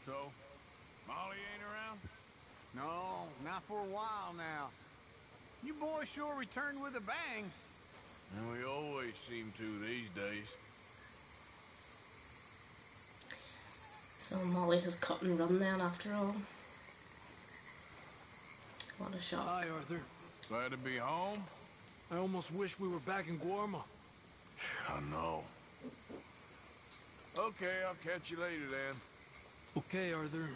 So, Molly ain't around? No, not for a while now. You boys sure returned with a bang. And we always seem to these days. So Molly has cut and run then after all. What a shock. Hi, Arthur. Glad to be home? I almost wish we were back in Guarma. I know. Okay, I'll catch you later then. Okay, Arthur.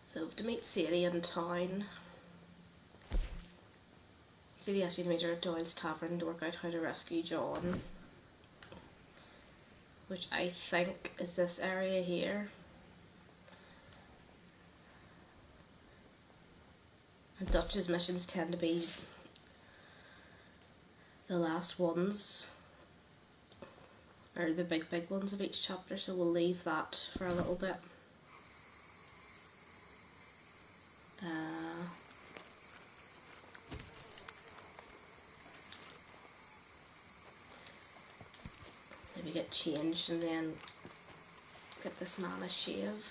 So to meet Sadie in town. Sadie asked you to meet her at Doyle's Tavern to work out how to rescue John. Which I think is this area here. And Dutch's missions tend to be the last ones, or the big ones of each chapter, so we'll leave that for a little bit. Maybe get changed and then get this man a shave.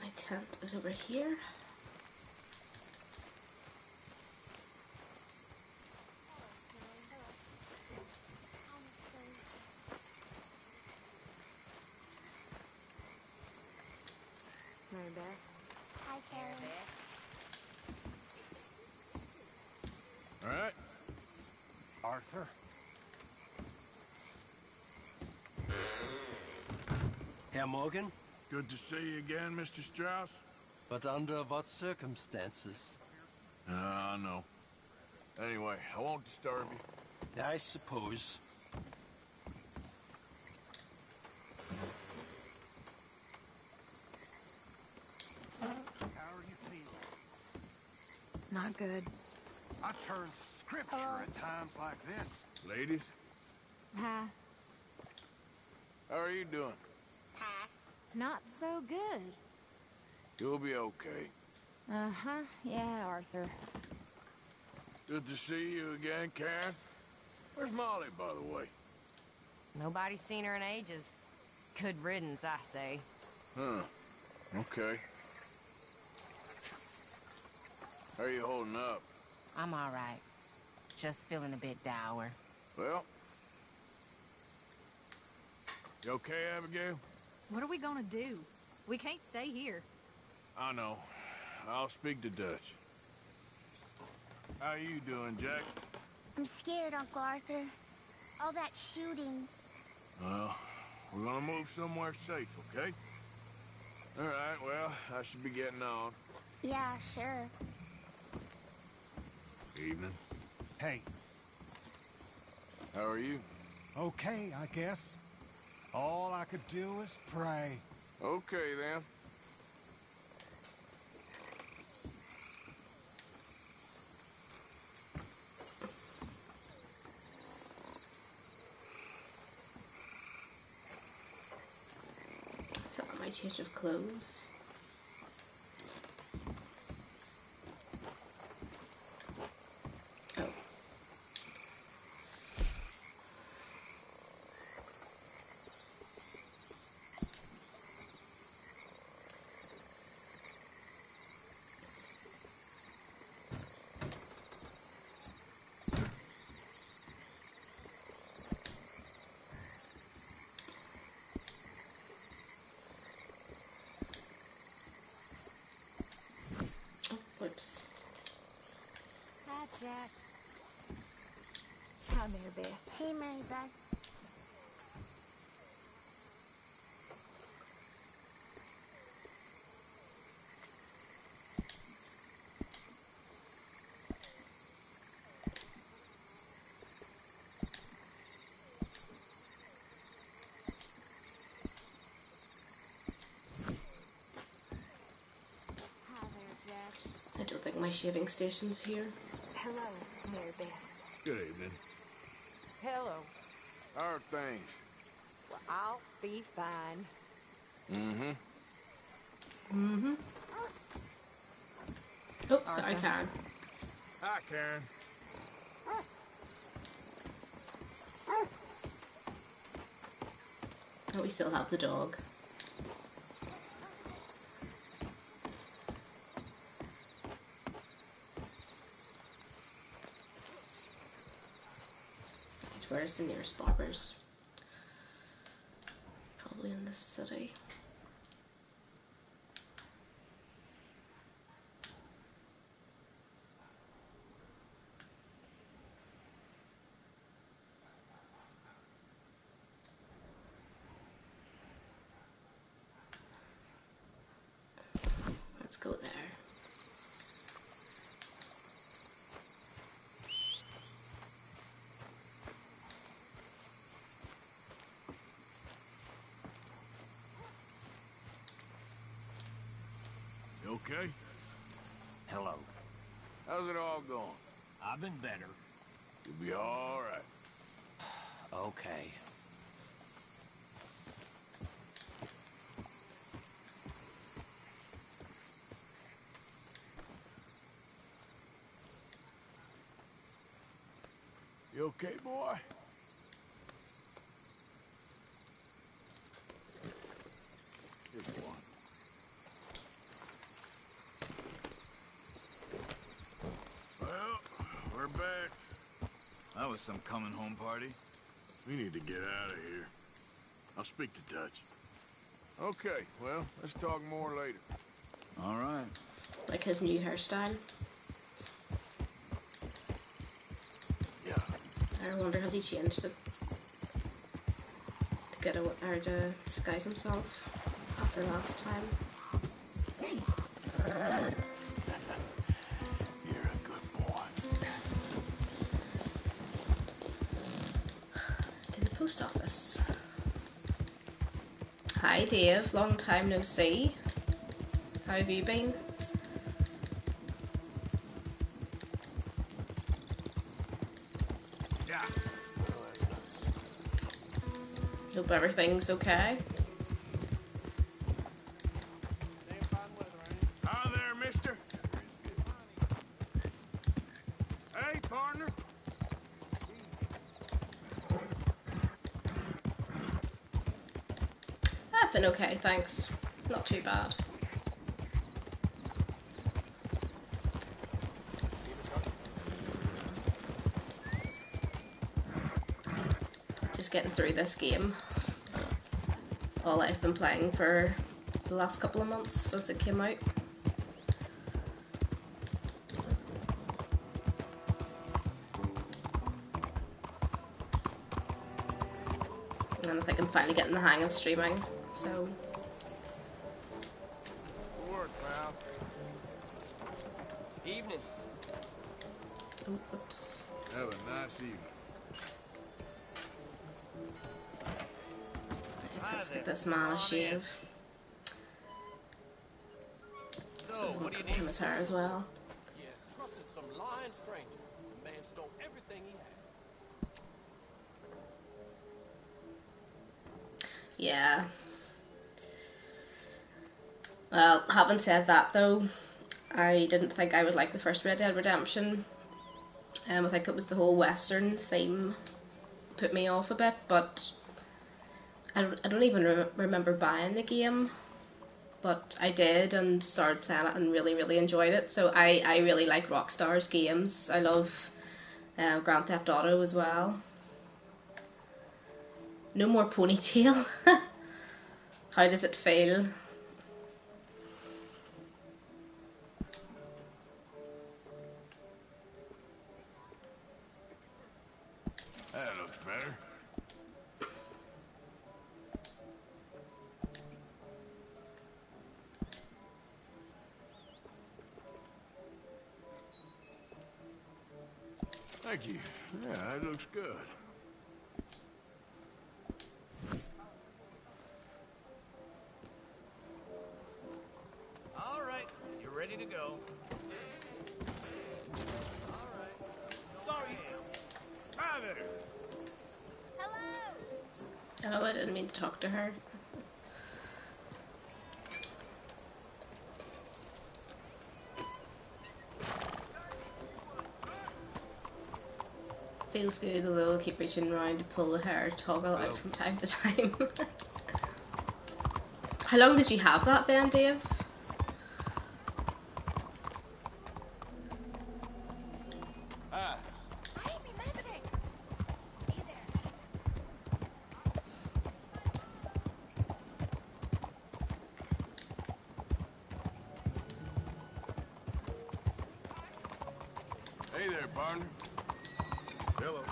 My tent is over here. Mary Beth. Hi, Karen. All right. Arthur? Herr Morgan? Good to see you again, Mr. Strauss. But under what circumstances? I know. Anyway, I won't disturb you. I suppose. How are you feeling? Not good. I turn scripture at times like this. Ladies, Hi. how are you doing? Not so good. You'll be okay. Uh-huh. Yeah, Arthur. Good to see you again, Karen. Where's Molly, by the way? Nobody's seen her in ages. Good riddance, I say. Huh. Okay. How are you holding up? I'm all right. Just feeling a bit dour. Well... You okay, Abigail? What are we gonna do? We can't stay here. I know. I'll speak to Dutch. How you doing, Jack? I'm scared, Uncle Arthur. All that shooting. Well, we're gonna move somewhere safe, okay? All right, well, I should be getting on. Yeah, sure. Evening. Hey, How are you? okay, I guess. All I could do is pray. Okay, then. Is that my change of clothes? Oh. Hi, Mary Beth. Hey, Mary Beth. Hi there, Jack. I don't think my shaving station's here. Hello, Mary Beth. Good evening. Hello. How are things? Well, I'll be fine. Mm-hmm. Mm-hmm. Oh, sorry, Arthur. Karen. Hi, Karen. Oh, we still have the dog. Where's the nearest barbers? Probably in this city. Let's go there. You okay? Hello. How's it all going? I've been better. You'll be all right. Okay. You okay, boy? Good boy. Well, we're back. That was some coming home party. We need to get out of here. I'll speak to Dutch. Okay, well, let's talk more later. All right. Like his new hairstyle. Yeah. I wonder, has he changed it to get away, or to disguise himself after last time? You're a good boy. To the post office. Hi Dave, long time no see. How have you been? Yeah. Hope everything's okay. Hi there, mister. Hey, partner. I've been okay, thanks. Not too bad. Just getting through this game. It's all I've been playing for the last couple of months since it came out. And I think I'm finally getting the hang of streaming, so... Good work, pal. Evening. Oh, oops. Have a nice evening. Let's get this man a shave. So, I'll what do you cut need? him his hair as well. You trusted some lying stranger. The man stole everything he had. Yeah. Well, having said that though, I didn't think I would like the first Red Dead Redemption. I think it was the whole Western theme put me off a bit, but I don't even remember buying the game, but I did and started playing it and really, really enjoyed it. So I really like Rockstar's games. I love Grand Theft Auto as well. No more ponytail. How does it feel? better? Thank you. Yeah, it looks good. All right, you're ready to go. All right. Sorry. Hi there. Hello. Oh, I didn't mean to talk to her. Feels good, although I'll keep reaching around to pull the hair toggle out from time to time. How long did you have that then, Dave? Ah. Ay, mi madre. Hey there. Hey there, partner. Hello.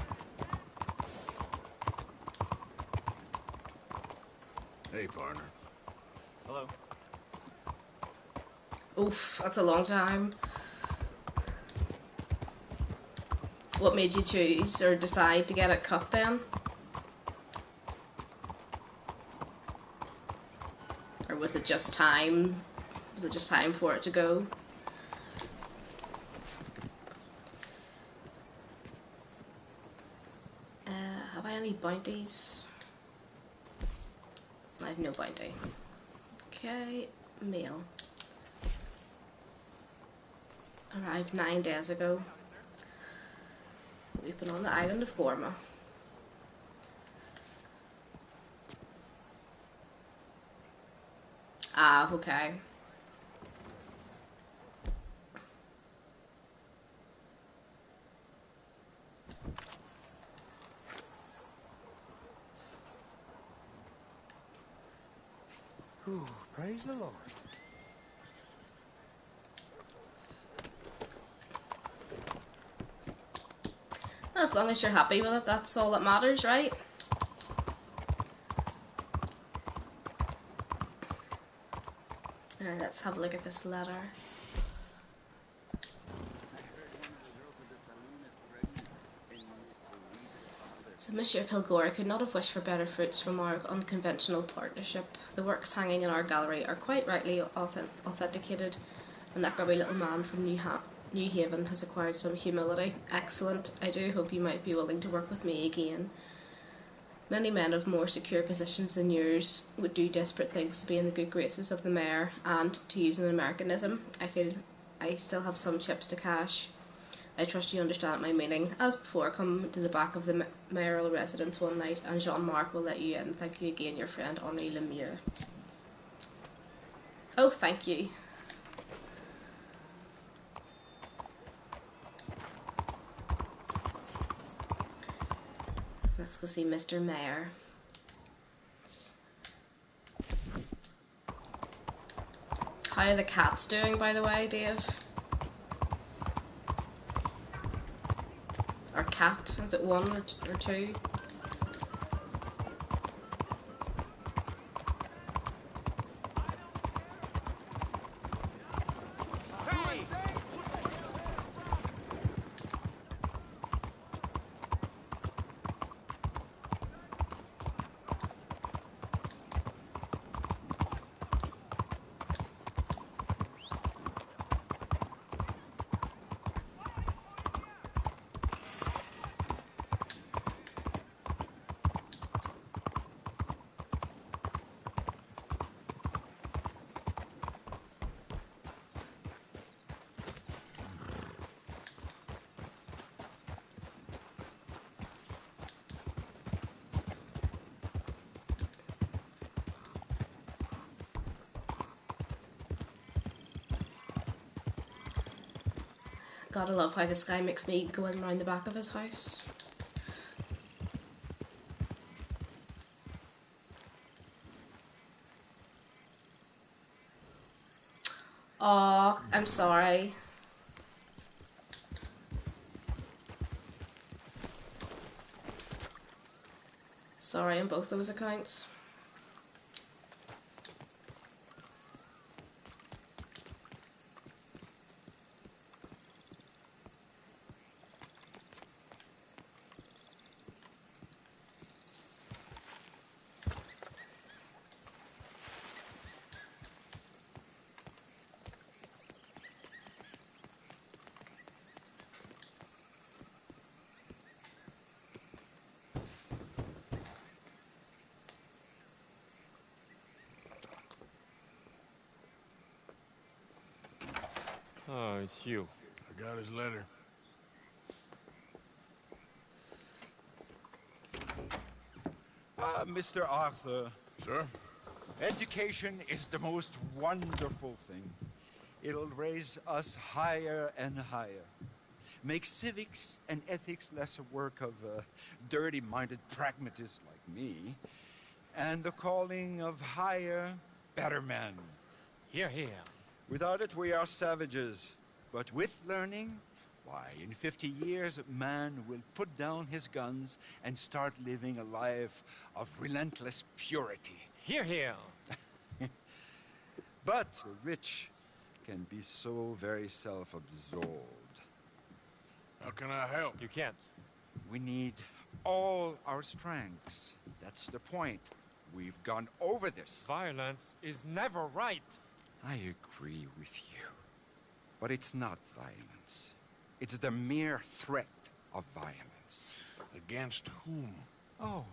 Hey, partner. Hello. Oof, that's a long time. What made you choose or decide to get it cut then? Or was it just time? Was it just time for it to go? Have I any bounties? I have no bounty. Okay, mail. Arrived 9 days ago. We've been on the island of Gorma. Ah, okay. Ooh, praise the Lord. As long as you're happy with it, that's all that matters, right? Alright, let's have a look at this letter. So Monsieur Kilgore could not have wished for better fruits from our unconventional partnership. The works hanging in our gallery are quite rightly authenticated, and that grubby little man from New Haven has acquired some humility. Excellent. I do hope you might be willing to work with me again. Many men of more secure positions than yours would do desperate things to be in the good graces of the mayor, and, to use an Americanism, I feel I still have some chips to cash. I trust you understand my meaning. As before, come to the back of the mayoral residence one night, and Jean-Marc will let you in. Thank you again, your friend Henri Lemieux. Oh, thank you. Let's go see Mr. Mayor. How are the cats doing, by the way, Dave? Or cat? Is it one or two? Gotta love how this guy makes me go in around the back of his house. Aw, I'm sorry. Sorry on both those accounts. Oh, it's you. I got his letter. Mr. Arthur. Sir? Education is the most wonderful thing. It'll raise us higher and higher. Make civics and ethics less a work of dirty-minded pragmatists like me, and the calling of higher, better men. Here, here. Without it, we are savages. But with learning, why, in 50 years, man will put down his guns and start living a life of relentless purity. Here, here. But the rich can be so very self-absorbed. How can I help? You can't. We need all our strengths. That's the point. We've gone over this. Violence is never right. I agree with you. But it's not violence. It's the mere threat of violence. Against whom? Oh.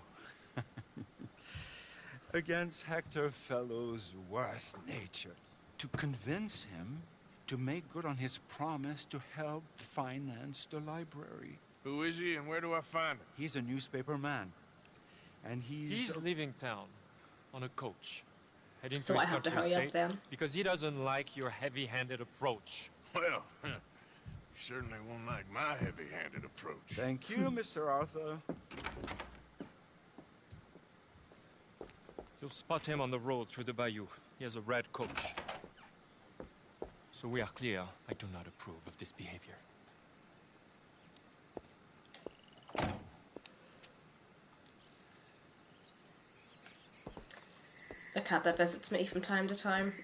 Against Hector Fellow's worst nature. To convince him to make good on his promise to help finance the library. Who is he and where do I find him? He's a newspaper man. And He's leaving town on a coach. Heading So to I his have to country hurry up estate then. because he doesn't like your heavy-handed approach. Well, you certainly won't like my heavy-handed approach. Thank you, Mr. Arthur. You'll spot him on the road through the bayou. He has a red coach. So we are clear, I do not approve of this behavior. A cat that visits me from time to time.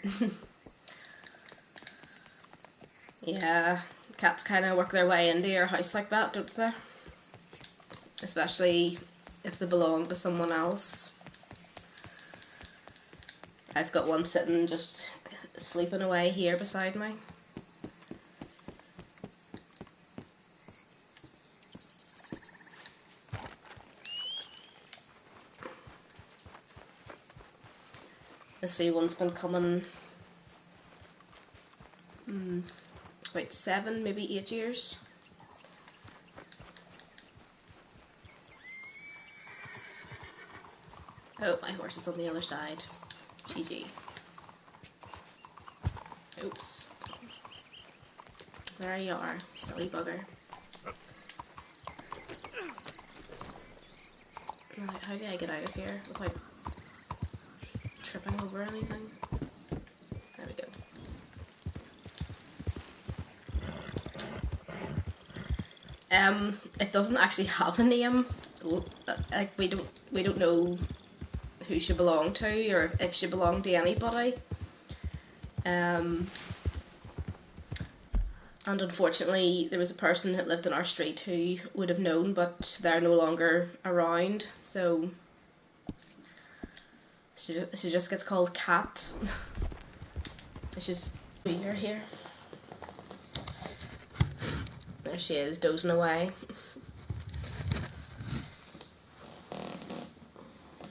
Yeah, cats kind of work their way into your house like that, don't they? Especially if they belong to someone else. I've got one sitting just sleeping away here beside me. This wee one's been coming about 7, maybe 8 years. Oh, my horse is on the other side. GG. Oops. There you are, silly bugger. How do I get out of here without tripping over anything? There we go. It doesn't actually have a name. Like we don't know who she belonged to or if she belonged to anybody. And unfortunately there was a person that lived in our street who would have known, but they're no longer around, so she just gets called Cat. It's just weird here. There she is, dozing away.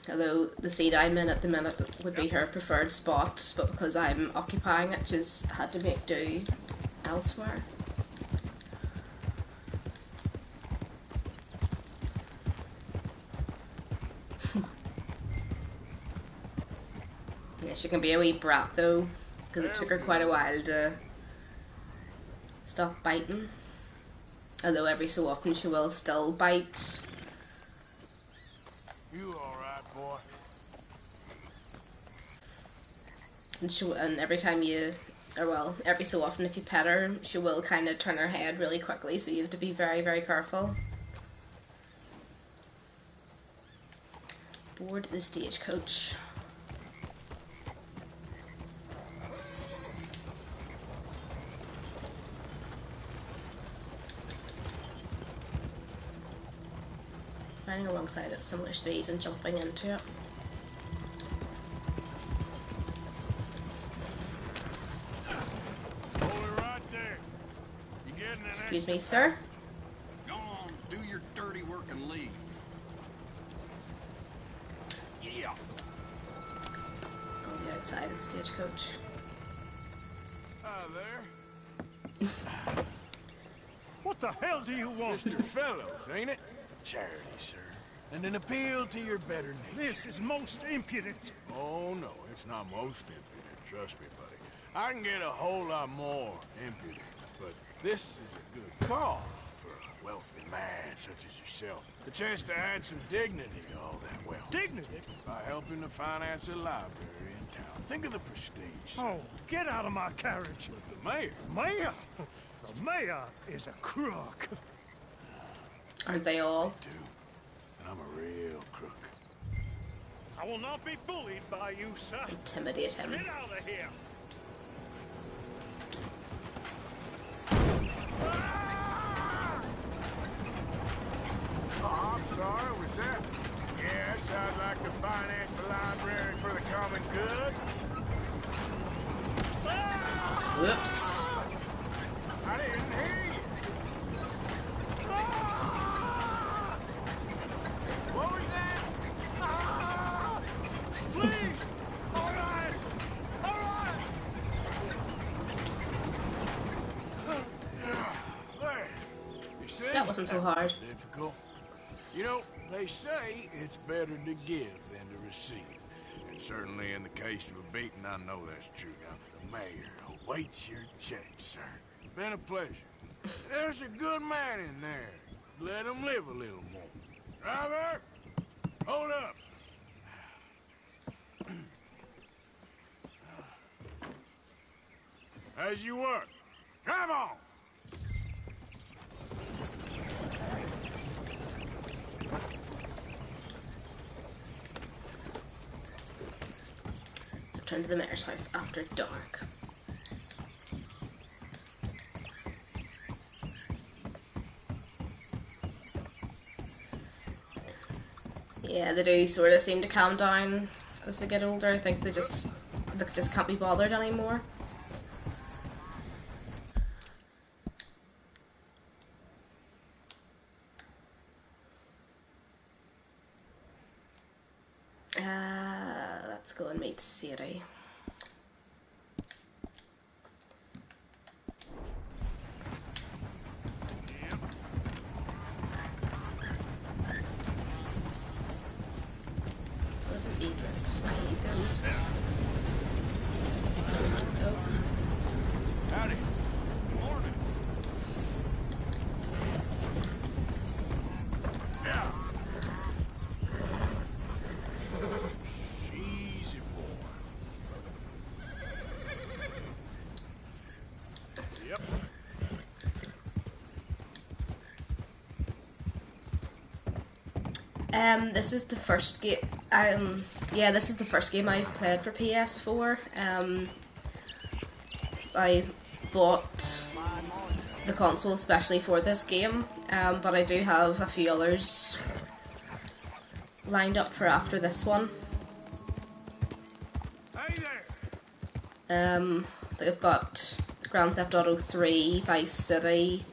Although the seat I'm in at the minute would be her preferred spot, but because I'm occupying it, she's had to make do elsewhere. Yeah, she can be a wee brat though, because it took her quite a while to stop biting. Although every so often she will still bite. You alright, boy? And every time you, or well, every so often if you pet her, she will kind of turn her head really quickly, so you have to be very, very careful. Board the stagecoach. Riding alongside at similar speed and jumping into it. Hold it right there. You getting an Excuse me, sir? Go on, do your dirty work and leave. Yeah. On the outside of the stagecoach. Hi there. What the hell do you want? Mr. Fellows, ain't it? Charity, sir. And an appeal to your better nature. This is most impudent. Oh, no, it's not most impudent. Trust me, buddy. I can get a whole lot more impudent, but this is a good cause for a wealthy man such as yourself. A chance to add some dignity to all that wealth. Dignity? By helping to finance a library in town. Think of the prestige, sir. Oh, get out of my carriage. But the mayor. Mayor? The mayor is a crook. Aren't they all? Me too. And I'm a real crook. I will not be bullied by you, sir. Intimidate him. Get out of here. Oh, I'm sorry, was that? Yes, I'd like to finance the library for the common good. Whoops. I didn't hear you. What was that? Please! All right! All right! There. You see? That wasn't so hard. Difficult. You know, they say it's better to give than to receive. And certainly in the case of a beating, I know that's true. Now, the mayor awaits your check, sir. Been a pleasure. There's a good man in there. Let him live a little more. Driver, hold up. As you work. Drive on. Return to the mayor's house after dark. Yeah, they do sort of seem to calm down as they get older. I think they just can't be bothered anymore. Let's go and meet Sadie. Egrets. I hate those. Oh. Howdy. Morning. Yeah. Easy boy. Yep. This is the first game. Yeah, this is the first game I've played for PS4. I bought the console especially for this game, but I do have a few others lined up for after this one. Hey there. I've got Grand Theft Auto 3, Vice City,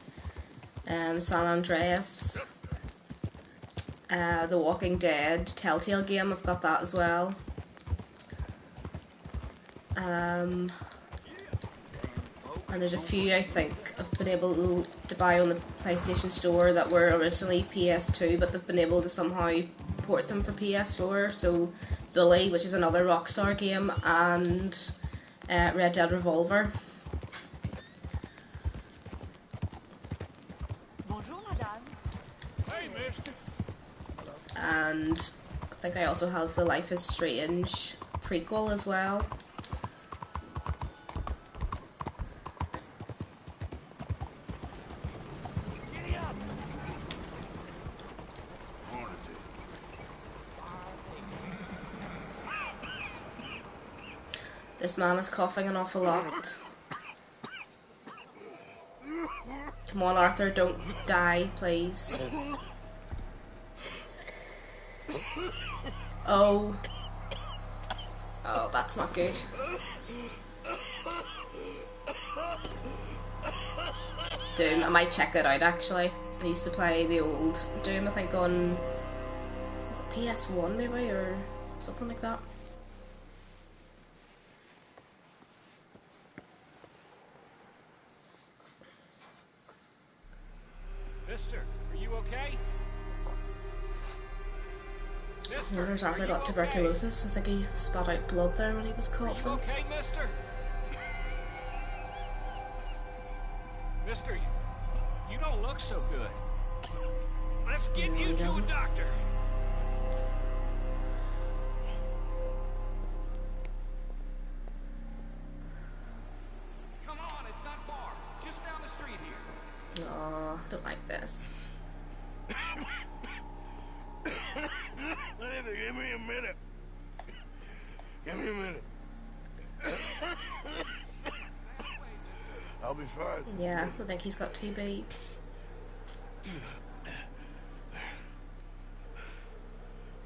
San Andreas. The Walking Dead Telltale game, I've got that as well. And there's a few I think I've been able to buy on the PlayStation Store that were originally PS2, but they've been able to somehow port them for PS4. So Bully, which is another Rockstar game, and Red Dead Revolver. Bonjour, madame. Hey, mister. And I think I also have the Life is Strange prequel as well. This man is coughing an awful lot. Come on, Arthur, don't die, please. Oh. Oh, that's not good. Doom, I might check that out actually. I used to play the old Doom, I think on, was it PS1 maybe, or something like that. Mister, are you okay? Mister, There's Arthur got tuberculosis. I think he spat out blood there when he was coughing. Are you okay, mister? Mister, you don't look so good. Let's get you to a doctor. Come on, it's not far. Just down the street here. Oh, I don't like this. Give me a minute. Give me a minute. I'll be fine. Yeah, I think he's got TB.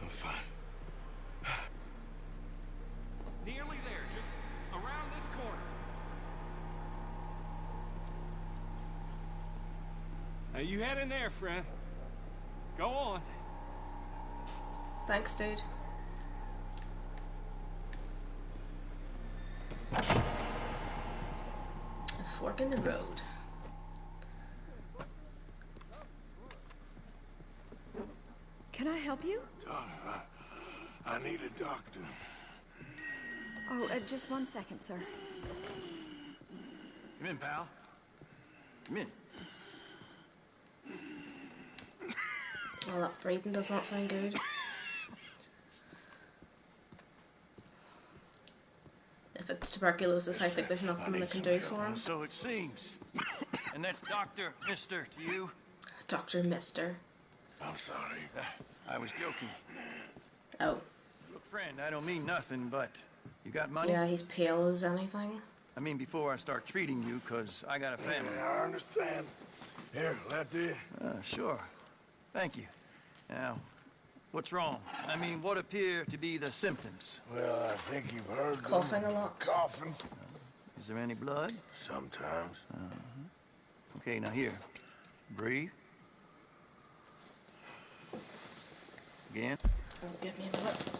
I'm fine. Nearly there, just around this corner. Now you head in there, friend. Go on. Thanks, dude. A fork in the road. Can I help you? I need a doctor. Oh, just 1 second, sir. Come in, pal. Come in. Well, that breathing does not sound good. If it's tuberculosis, I think there's nothing they can do for him. So it seems. And that's Dr. Mister to you? Dr. Mister. I'm sorry. I was joking. Oh. Look, friend, I don't mean nothing, but you got money? Yeah, he's pale as anything. I mean, before I start treating you, because I got a family. Yeah, I understand. Here, that do you? Sure. Thank you. Now, what's wrong? I mean, what appear to be the symptoms? Well, I think you've heard Coughing them. a lot. Coughing. Is there any blood? Sometimes. Okay, now here. Breathe. Again. Oh, give me a minute.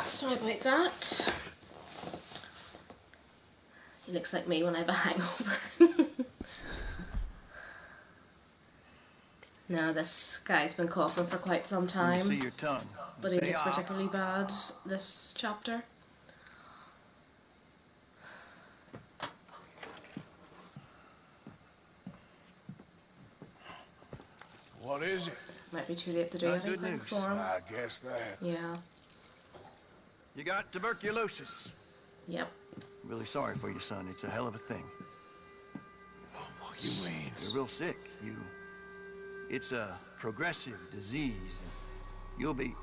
Sorry about that. He looks like me when I have a hangover. No, this guy's been coughing for quite some Let me time. see your tongue. But he Say looks ah. particularly bad this chapter. What is it? Might be too late to do Not good anything news. for him. I guess that. Yeah. You got tuberculosis. Yep. Really sorry for you, son. It's a hell of a thing. What do you mean? You're real sick. It's a progressive disease. You'll be...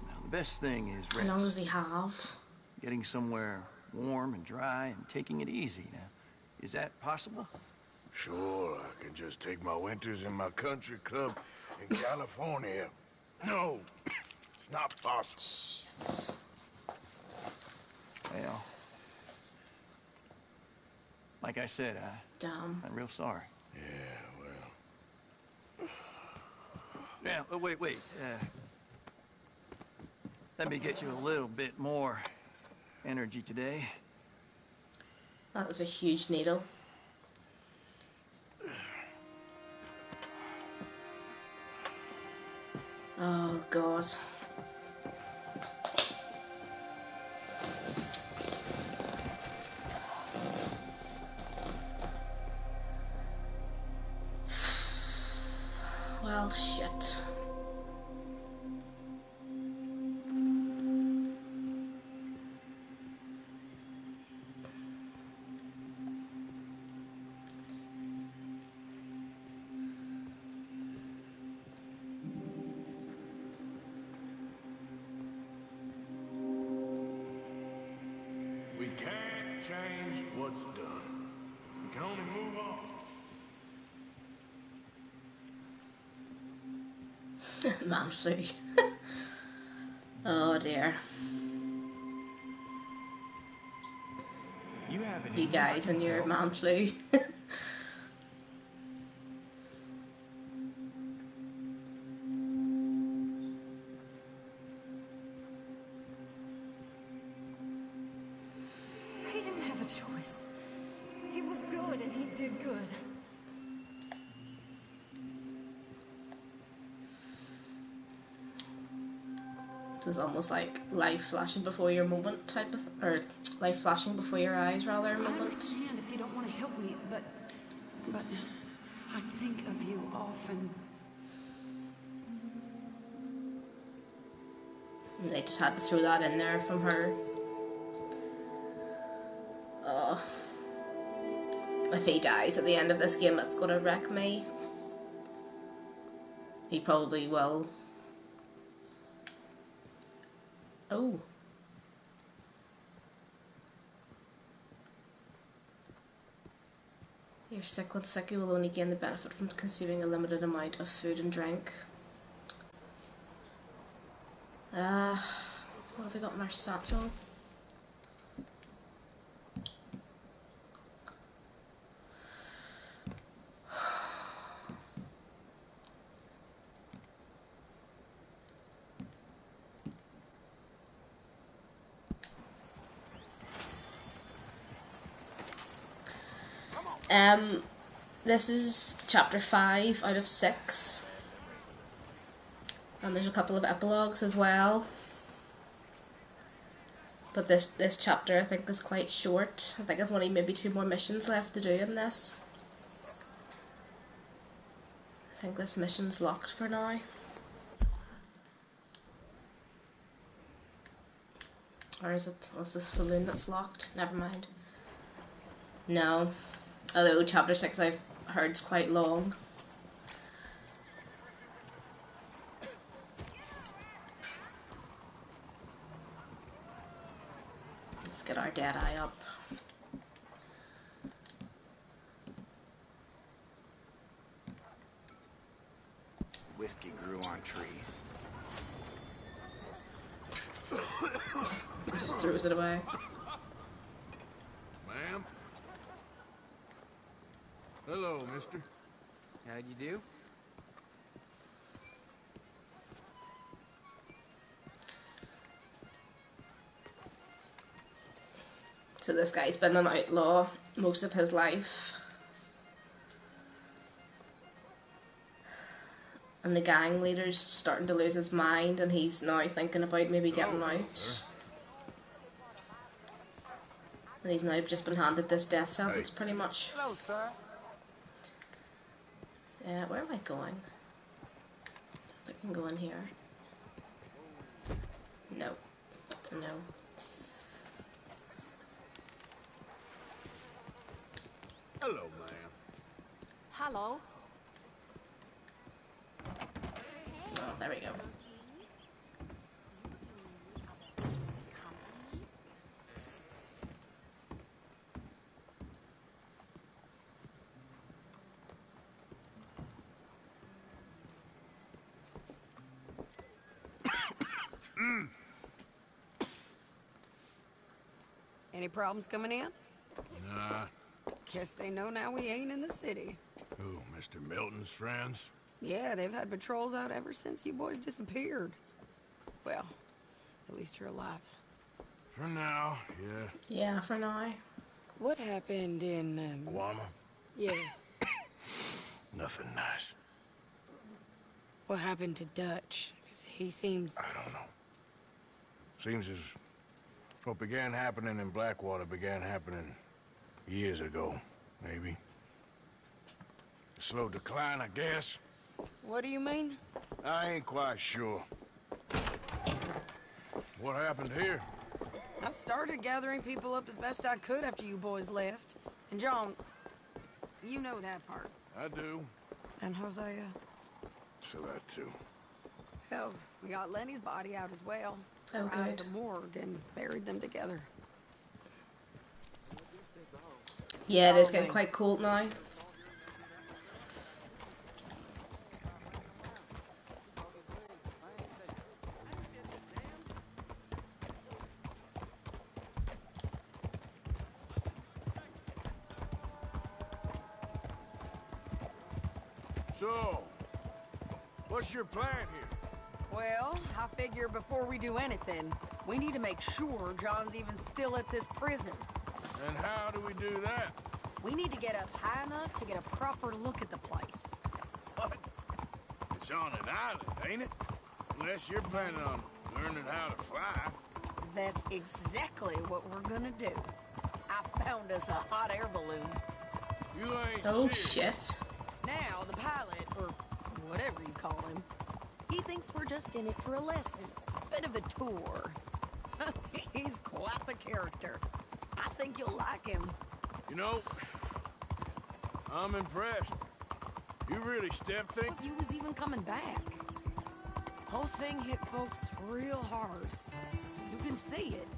Now, the best thing is rest. How long does he have? Getting somewhere warm and dry and taking it easy. Now, is that possible? Sure, I can just take my winters in my country club in California. No, it's not possible. Shit. Well, like I said, Damn. I'm real sorry. Yeah, well... Now, wait. Let me get you a little bit more energy today. That was a huge needle. Oh, God. Well, shit. We can't change what's done. We can only move on. Man flu. Oh, dear. You have it. You guys and your man flu. He didn't have a choice. He was good and he did good. This is almost like life flashing before your moment type of, or life flashing before your eyes rather I moment. understand if you don't want to help me, but I think of you often. They just had to throw that in there from her. Oh. If he dies at the end of this game, it's gonna wreck me. He probably will. Oh. You're sick. When sick, you will only gain the benefit from consuming a limited amount of food and drink. What have we got in our satchel? This is chapter 5 out of 6. And there's a couple of epilogues as well. But this chapter I think is quite short. I think I've only maybe 2 more missions left to do in this. I think this mission's locked for now. Or is it? Oh, it's the saloon that's locked. Never mind. No. Although chapter 6 I've heard is quite long. Let's get our dead eye up. Whiskey grew on trees. He just throws it away. Ma'am? Hello, mister. How'd you do? So this guy's been an outlaw most of his life. And the gang leader's starting to lose his mind, and he's now thinking about maybe getting out. And he's now just been handed this death sentence, pretty much. Hello, sir. Yeah, where am I going? I can go in here. No. That's a no. Hello, ma'am. Hello. Oh, there we go. Any problems coming in? Nah. Guess they know now we ain't in the city. Who, Mr. Milton's friends? Yeah, they've had patrols out ever since you boys disappeared. Well, at least you're alive. For now, yeah. Yeah, for now. What happened in, Guama? Yeah. Nothing nice. What happened to Dutch? 'Cause he seems... I don't know. Seems as what began happening in Blackwater began happening years ago, maybe. A slow decline, I guess. What do you mean? I ain't quite sure. What happened here? I started gathering people up as best I could after you boys left. And John, you know that part. I do. And Hosea? So that too. Hell, we got Lenny's body out as well. Oh, Out of good. the morgue and buried them together. Yeah, it is getting quite cold now. So, what's your plan here? Well, I figure before we do anything, we need to make sure John's even still at this prison. And how do we do that? We need to get up high enough to get a proper look at the place. What? It's on an island, ain't it? Unless you're planning on learning how to fly. That's exactly what we're gonna do. I found us a hot air balloon. You ain't Oh, serious. shit. Now, the pilot, or whatever you call him, he thinks we're just in it for a lesson. Bit of a tour. He's quite the character. I think you'll like him. You know, I'm impressed. You really stepped things. You was even coming back. Whole thing hit folks real hard. You can see it.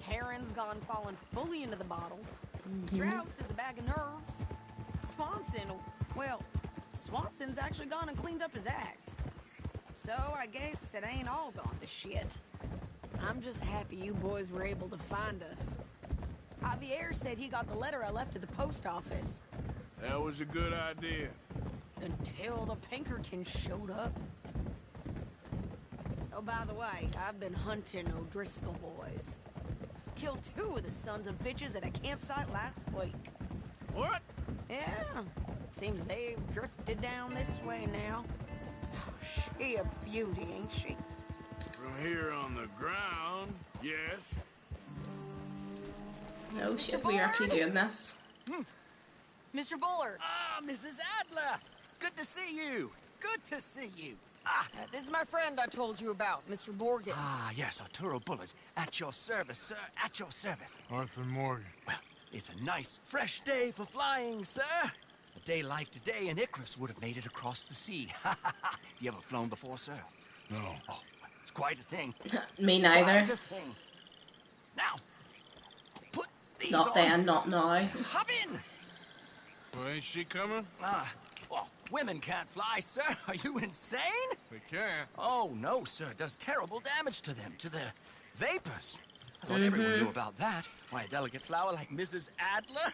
Perrin's gone falling fully into the bottle. Strauss is a bag of nerves. Swanson's actually gone and cleaned up his act. So I guess it ain't all gone to shit. I'm just happy you boys were able to find us. Javier said he got the letter I left at the post office. That was a good idea. Until the Pinkertons showed up. Oh, by the way, I've been hunting O'Driscoll boys. Killed 2 of the sons of bitches at a campsite last week. What? Yeah. Seems they've drifted down this way now. She a beauty, ain't she? From here on the ground, yes. Oh shit, we're actually doing this. Mr. Bullard! Ah, Mrs. Adler! It's good to see you. Good to see you. This is my friend I told you about, Mr. Morgan. Ah, yes, Arturo Bullard. At your service, sir. At your service. Arthur Morgan. Well, it's a nice, fresh day for flying, sir. A day like today, an Icarus would have made it across the sea. You ever flown before, sir? No. Oh, it's quite a thing. Me neither. Quite a thing. Now, put these Not on. then, not now. Hop in! Well, ain't she coming? Well, women can't fly, sir. Are you insane? They can. Oh, no, sir. It does terrible damage to them, to their vapors. I thought everyone knew about that. Why, a delicate flower like Mrs. Adler?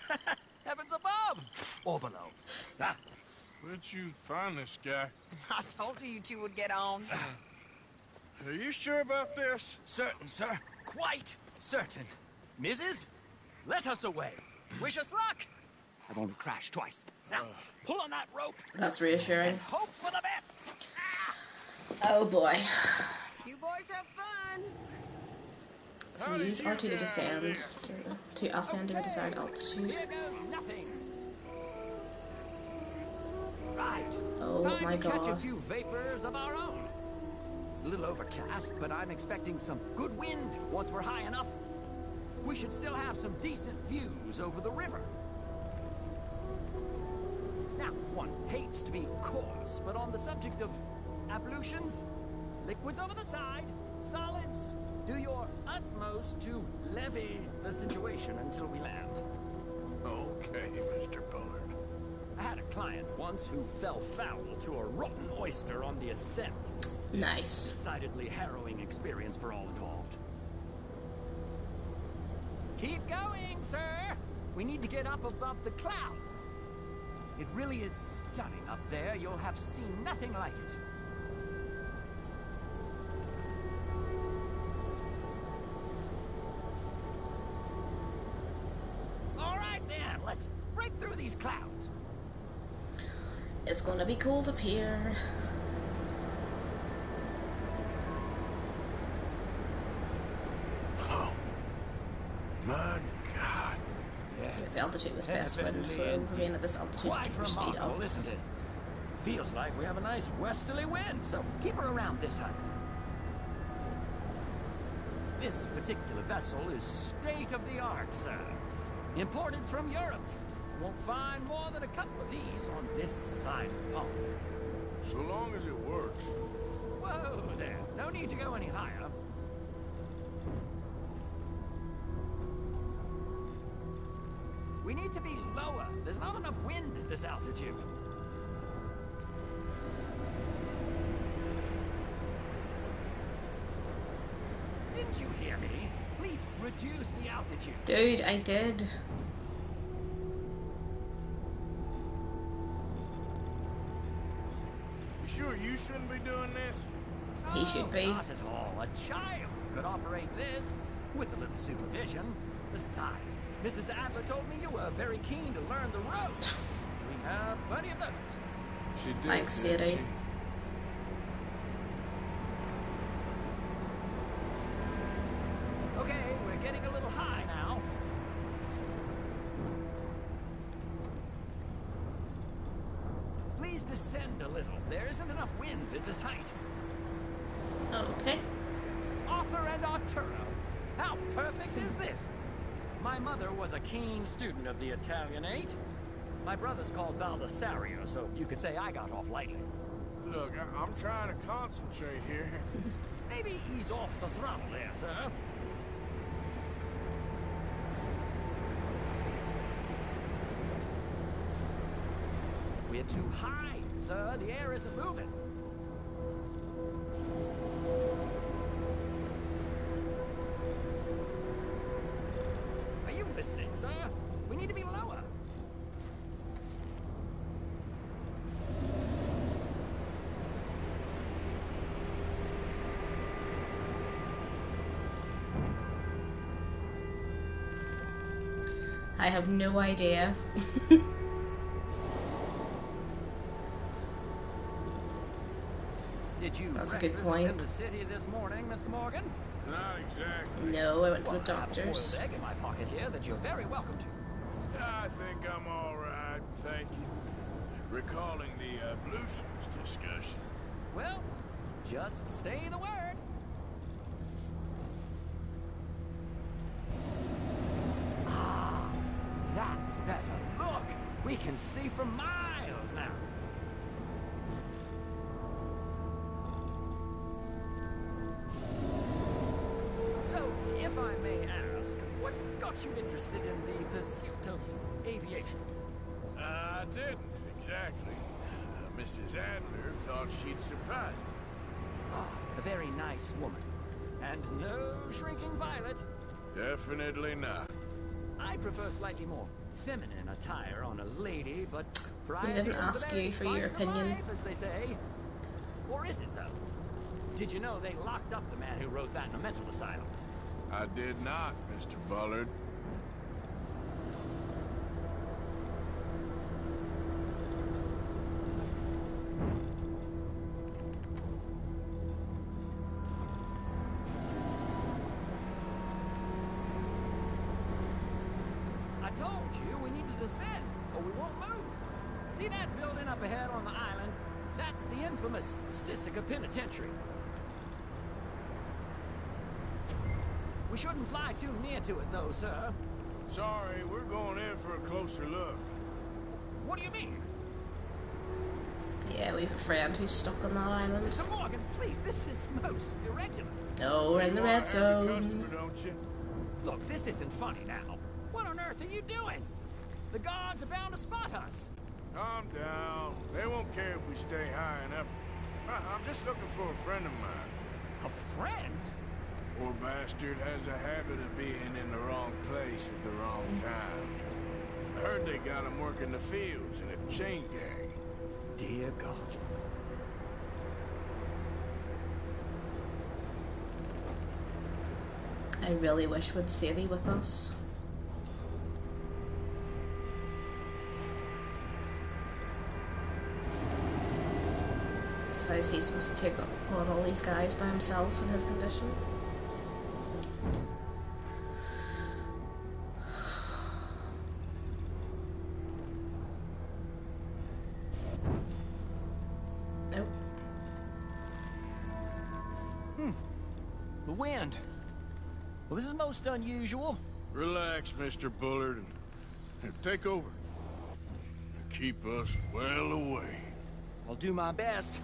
Heavens above! Or below. Where'd you find this guy? I told you two would get on. Are you sure about this? Certain, sir. Quite certain. Mrs.? Let us away. Wish us luck. I've only crashed twice. Now, pull on that rope. That's reassuring. And hope for the best. Oh boy. You boys have fun. So use R2 to descend to ascend to a desired altitude. Here goes nothing. Right. Oh Time my to catch a god. few vapors of our own. It's a little overcast, but I'm expecting some good wind once we're high enough. We should still have some decent views over the river. Now, one hates to be coarse, but on the subject of ablutions, liquids over the side, solids, do your utmost to levy the situation until we land. Okay, Mr. Bullard. I had a client once who fell foul to a rotten oyster on the ascent. Nice. Decidedly harrowing experience for all involved. Keep going, sir. We need to get up above the clouds. It really is stunning up there. You'll have seen nothing like it. All right, then. Let's break through these clouds. It's gonna be cold up here. Oh. My God. If the altitude was best when flow remain at this altitude, Quite keep your speed up. remarkable, isn't it? Feels like we have a nice westerly wind, so keep her around this height. This particular vessel is state-of-the-art, sir. Imported from Europe. Won't find more than a couple of these on this side of the pond. So long as it works. Whoa there. No need to go any higher. We need to be lower. There's not enough wind at this altitude. Didn't you hear me? Please reduce the altitude. Dude, I did. You sure you shouldn't be doing this? He should be. Not at all. A child could operate this with a little supervision. Besides, Mrs. Adler told me you were very keen to learn the ropes. We have plenty of those. She did. Thanks, didn't Sadie. she? Okay, we're getting a little high now. Please descend a little. There isn't enough wind at this height. Okay. Arthur and Arturo. How perfect is this? My mother was a keen student of the Italianate. My brother's called Baldasario, so you could say I got off lightly. Look, I'm trying to concentrate here. Maybe ease off the throttle there, sir. We're too high, sir. The air isn't moving. Are you listening, sir? We need to be lower. I have no idea. Did you That's a good breakfast point. in the city this morning, Mr. Morgan? Not exactly. No, I went to the Well, I have a doctor's. boiled egg in my pocket here that you're very welcome to. I think I'm all right, thank you. Recalling the ablutions discussion. Well, just say the word. Ah, that's better. Look, we can see for miles now. So, if I may ask, what got you interested in the pursuit of aviation? I didn't, exactly. Mrs. Adler thought she'd surprise me. Ah, a very nice woman. And no shrinking violet. Definitely not. I prefer slightly more feminine attire on a lady, but variety didn't is the ask very you for your spice of opinion. life, as they say. Or is it, though? Did you know they locked up the man who wrote that in a mental asylum? I did not, Mr. Bullard. told you we need to descend, or we won't move. See that building up ahead on the island? That's the infamous Sisika Penitentiary. We shouldn't fly too near to it, though, sir. Sorry, we're going in for a closer look. What do you mean? Yeah, we have a friend who's stuck on that island. Mr. Morgan, please, this is most irregular. No, we're in the red zone. Customer, don't you? Look, this isn't funny now. What on earth are you doing? The guards are bound to spot us. Calm down. They won't care if we stay high enough. I'm just looking for a friend of mine. A friend? Poor bastard has a habit of being in the wrong place at the wrong time. I heard they got him working the fields in a chain gang. Dear God. I really wish we'd Sadie with us. So how is he supposed to take on all these guys by himself in his condition? Nope. The wind. Well, this is most unusual. Relax, Mr. Bullard, and take over. And keep us well away. I'll do my best.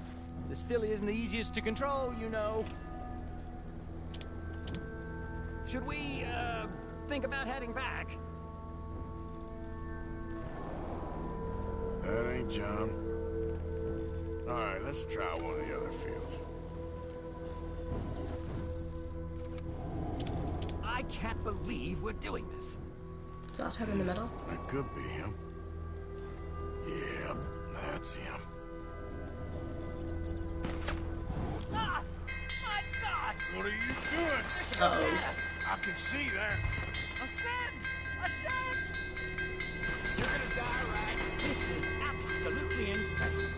This filly isn't the easiest to control, you know. Should we, think about heading back? That ain't John. Alright, let's try one of the other fields. I can't believe we're doing this. Is that him in the middle? That could be him. Yeah, that's him. Ah! My God! What are you doing? Uh-oh. I can see that. Ascend! Ascend! You're gonna die, right? This is absolutely insane.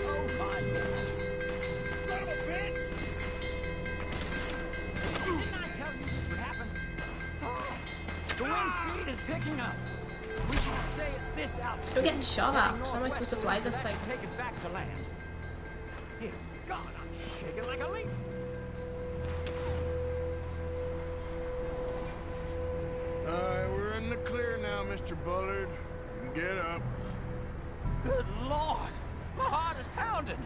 Oh my God! Son of a bitch! Didn't I tell you this would happen? The wind speed is picking up. We should stay at this altitude. We're getting shot at. How am I supposed to fly this thing? Take us back to land. Dear God, I'm shaking like a leaf. We're in the clear now, Mr. Bullard. You can get up. Good Lord! My heart is pounding.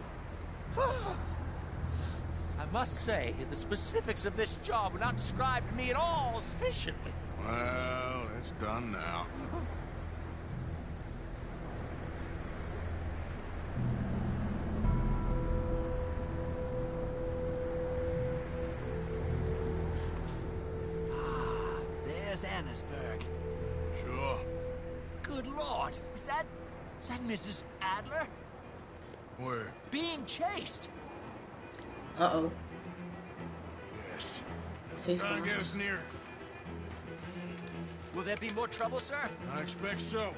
I must say, the specifics of this job were not described to me at all sufficiently. Well, it's done now. There's Annesburg. Sure. Good Lord! Is that Mrs. Adler? Where? Being chased! Uh-oh. Yes. Who's Trying to get that? us near. Will there be more trouble, sir? I expect so.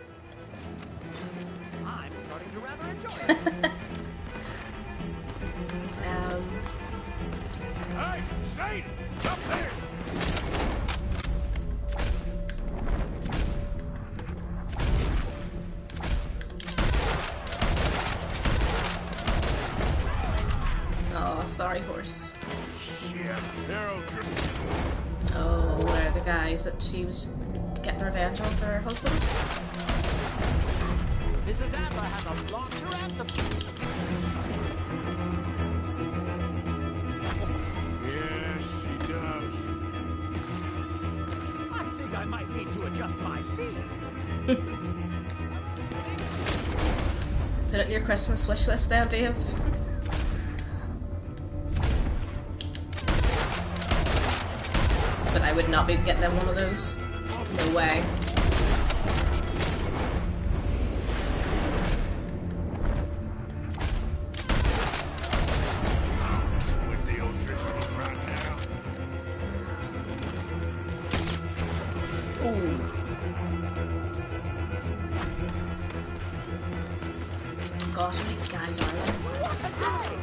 I'm starting to rather enjoy it. Hey, Sadie! Up there! Oh, sorry, horse. Shit, arrow drip. Oh, they're the guys that she was getting revenge on for her husband. Mrs. Adler has a lot to ransom. Yes, she does. I think I might need to adjust my fee. Put it in your Christmas wish list then, Dave. But I would not be getting them one of those. No way. With the old Driscolls right now. Ooh. Gosh, how many guys are there? What a day!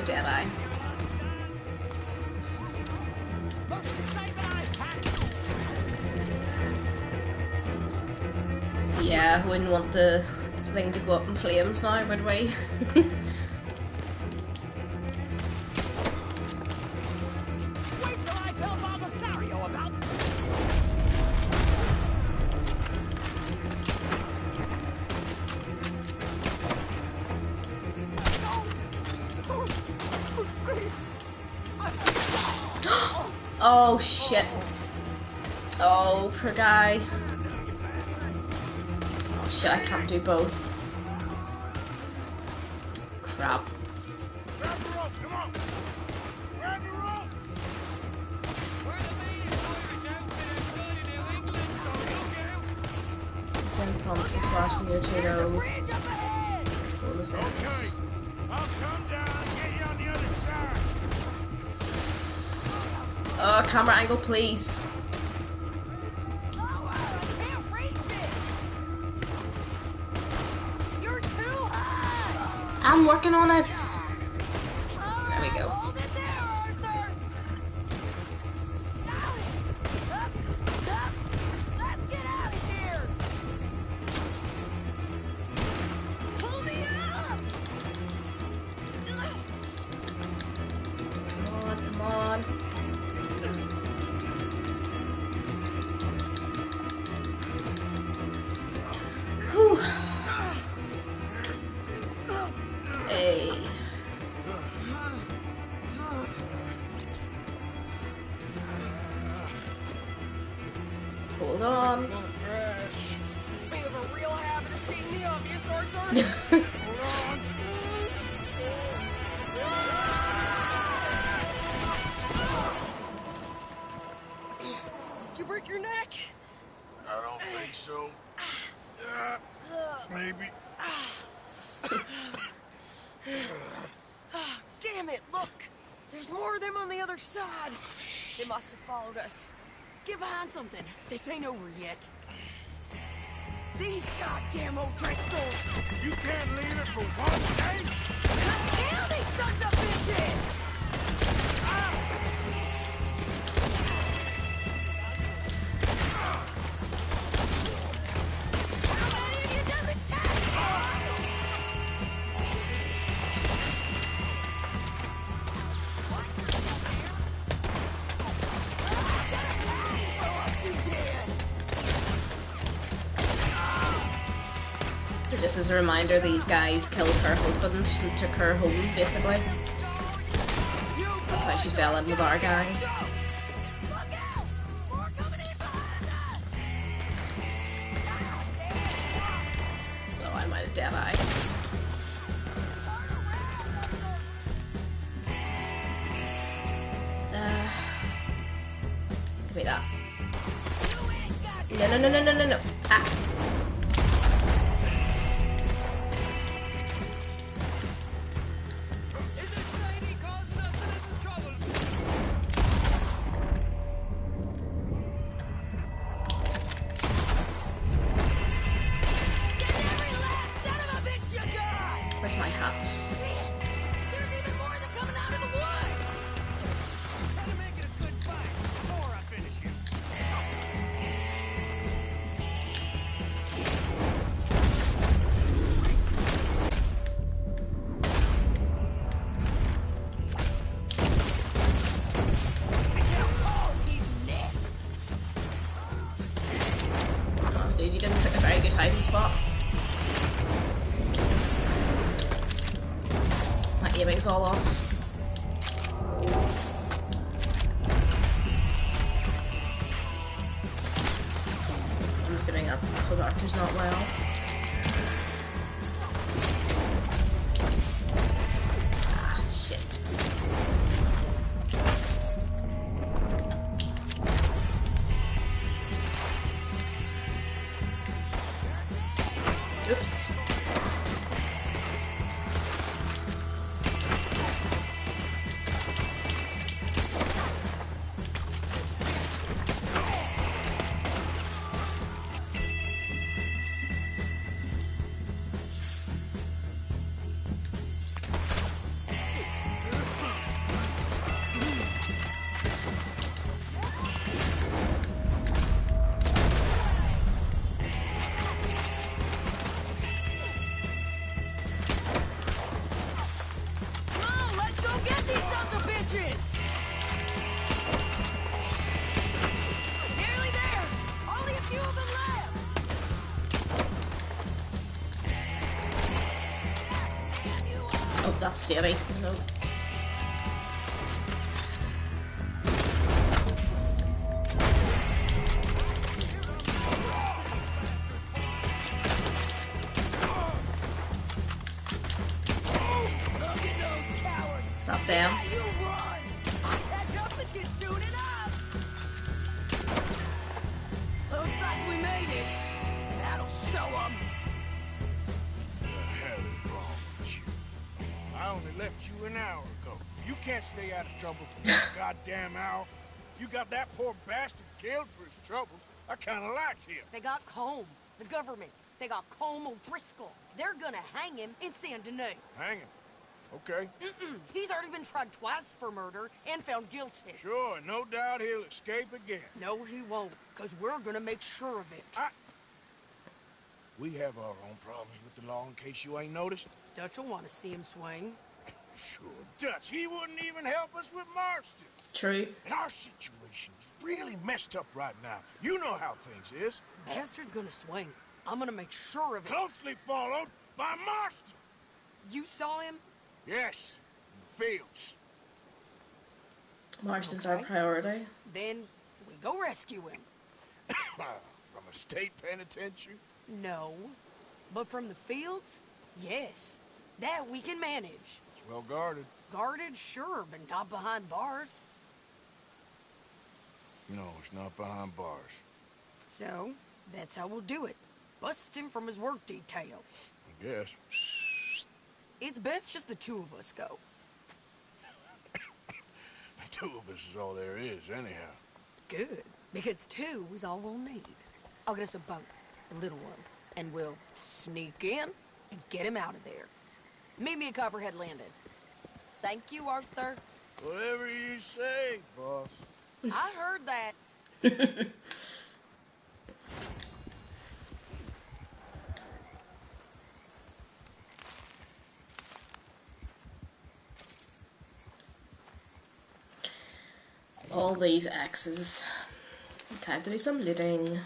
dead eye. Yeah, wouldn't want the thing to go up in flames now, would we? Wait till I tell Baldasario about. Oh shit. Oh, poor guy. Oh shit, I can't do both. Crap. Grab the rope, come on! Grab the rope! Send prompt to flash communicator. All the same. Okay, I'll come down and get you on the other side. Oh, camera angle, please. Oh, I can't reach it. You're too high. I'm working on it. There we go. Hold it there, Arthur. Got it. Up, up. Let's get out of here. Pull me up. Come on, come on. Whew. Hey. Hold on. We have a real habit of stating the obvious, Arthur. Hold on. Did you break your neck? I don't think so. Maybe. Damn it, look! There's more of them on the other side. They must have followed us. Get behind something. This ain't over yet. These goddamn O'Driscolls! You can't leave it for one day? Just kill these sons of bitches! How many of you doesn't test? So just as a reminder, these guys killed her husband and took her home, basically. That's how she fell in with our guy. Oh, I might have dead eye. Give me that. No, no, no, no, no, no, no. Ah. Where's my hat? There's even more of them coming out of the woods! Gotta make it a good fight before I finish you. Oh, dude, you didn't pick a very good hiding spot. My aiming's all off. I'm assuming that's because Arthur's not well. Ah, shit. Oops. that's Sadie, no. Is that them? Catch up with you soon enough. Looks like we made it. That'll show them. The hell is wrong with you? I only left you an hour ago. You can't stay out of trouble for one goddamn hour. You got that poor bastard killed for his troubles. I kinda liked him. They got Combe, the government. They got Combe O'Driscoll. They're gonna hang him in Saint Denis. Hang him. Okay. He's already been tried twice for murder and found guilty. Sure, no doubt he'll escape again. No, he won't, because we're gonna make sure of it. We have our own problems with the law, in case you ain't noticed. Dutch will want to see him swing. Sure, Dutch. He wouldn't even help us with Marston. True. And our situation is really messed up right now. You know how things is. Bastard's gonna swing. I'm gonna make sure of it. Closely followed by Marston. You saw him? Yes, in the fields. Marston's our priority. Then we go rescue him. From a state penitentiary? No. But from the fields? Yes. That we can manage. It's well guarded. Guarded, sure, but not behind bars. No, it's not behind bars. So, that's how we'll do it. Bust him from his work detail. I guess. It's best just the two of us go. The two of us is all there is, anyhow. Good, because two is all we'll need. I'll get us a boat, the little one, and we'll sneak in and get him out of there. Meet me at Copperhead Landing. Thank you, Arthur. Whatever you say, boss. I heard that. All these X's. Time to do some looting.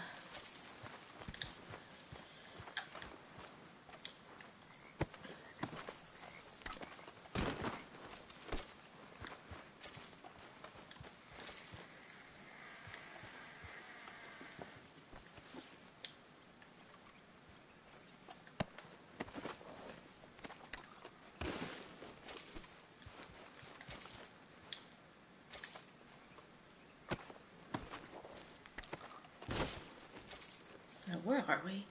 Now, where are we?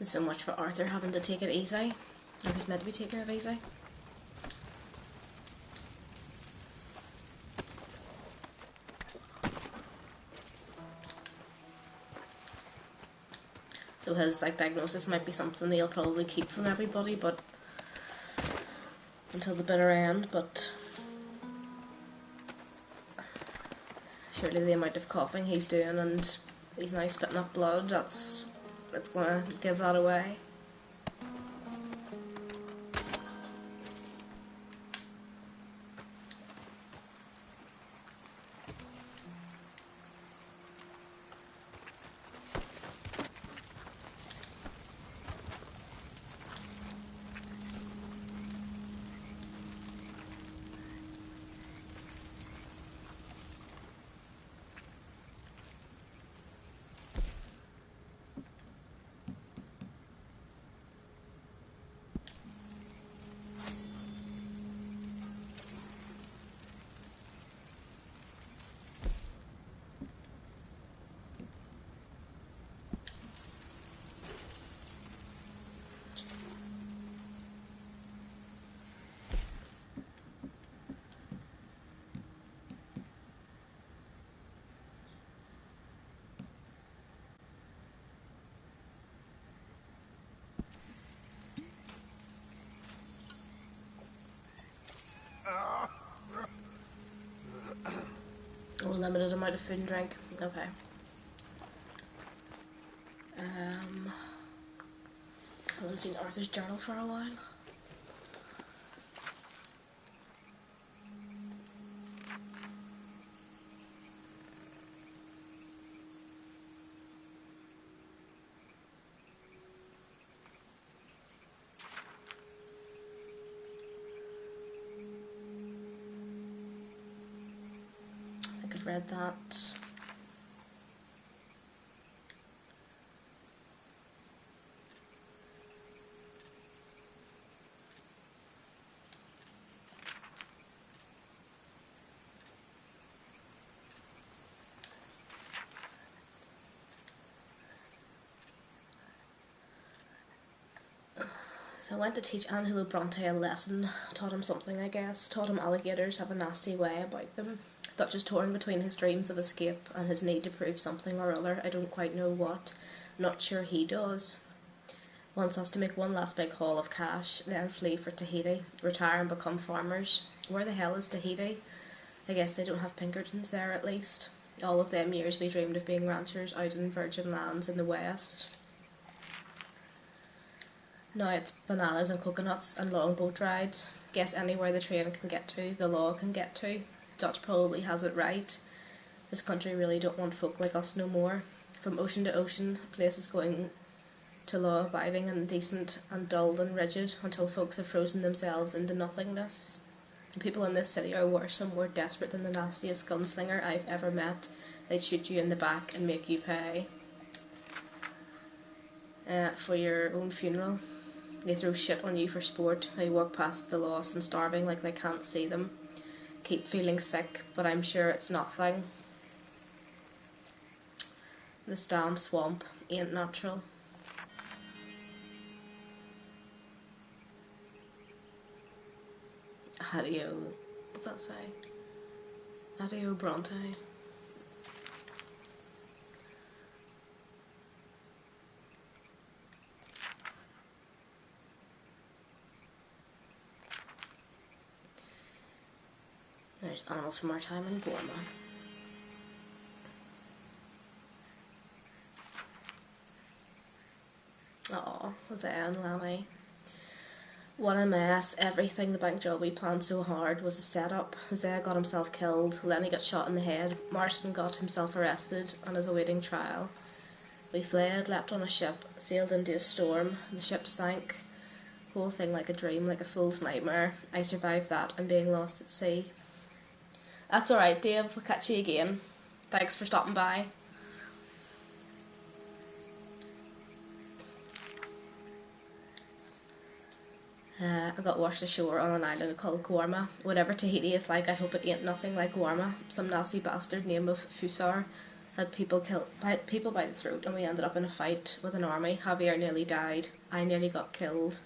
And so much for Arthur having to take it easy. Or he's meant to be taking it easy. So his like diagnosis might be something he'll probably keep from everybody, but until the bitter end. But surely the amount of coughing he's doing, and he's now spitting up blood, it's gonna give that away. Oh, limited amount of food and drink. Okay. I haven't seen Arthur's journal for a while. I think I've read that. So I went to teach Angelo Bronte a lesson, taught him something I guess, taught him alligators have a nasty way about them. Dutch is torn between his dreams of escape and his need to prove something or other, I don't quite know what, not sure he does. Wants us to make one last big haul of cash, then flee for Tahiti, retire and become farmers. Where the hell is Tahiti? I guess they don't have Pinkertons there at least. All of them years we dreamed of being ranchers out in virgin lands in the west. Now it's bananas and coconuts and long boat rides. Guess anywhere the train can get to, the law can get to. Dutch probably has it right. This country really don't want folk like us no more. From ocean to ocean, places going to law-abiding and decent and dulled and rigid until folks have frozen themselves into nothingness. The people in this city are worse and more desperate than the nastiest gunslinger I've ever met. They'd shoot you in the back and make you pay for your own funeral. They throw shit on you for sport. They walk past the lost and starving like they can't see them. Keep feeling sick, but I'm sure it's nothing. This damn swamp ain't natural. Adio, what's that say? Adio Bronte. There's animals from our time in Gorma. Aw, Hosea and Lanny. What a mess. Everything the bank job we planned so hard was a setup. Hosea got himself killed, Lenny got shot in the head, Marston got himself arrested and is awaiting trial. We fled, leapt on a ship, sailed into a storm, the ship sank. Whole thing like a dream, like a fool's nightmare. I survived that and being lost at sea. That's alright, Dave. We'll catch you again. Thanks for stopping by. I got washed ashore on an island called Guarma. Whatever Tahiti is like, I hope it ain't nothing like Guarma. Some nasty bastard named of Fusar had people by the throat, and we ended up in a fight with an army. Javier nearly died. I nearly got killed.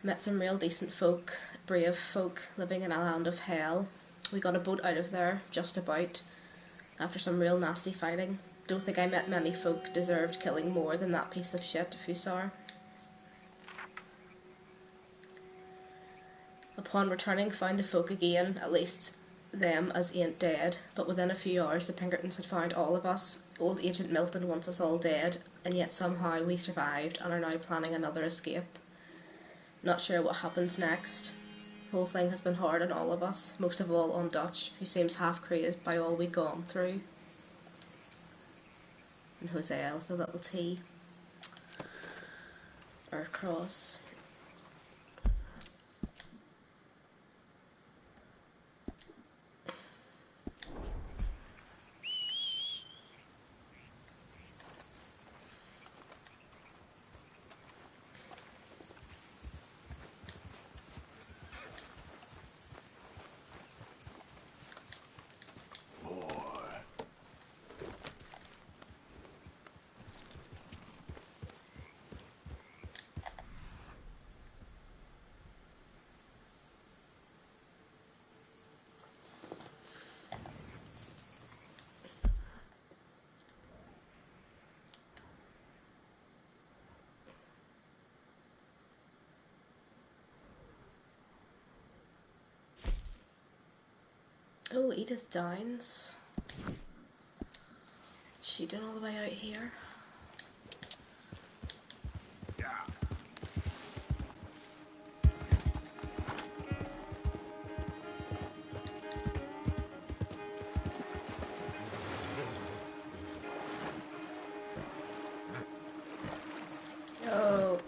Met some real decent folk, brave folk, living in a land of hell. We got a boat out of there, just about, after some real nasty fighting. don't think I met many folk deserved killing more than that piece of shit, Fusar. Upon returning, found the folk again, at least them as ain't dead, but within a few hours the Pinkertons had found all of us. Old Agent Milton wants us all dead, and yet somehow we survived and are now planning another escape. Not sure what happens next. The whole thing has been hard on all of us, most of all on Dutch, who seems half crazed by all we've gone through. And Hosea with a little T. Or cross. Oh, Edith Downs. She done all the way out here. Oh.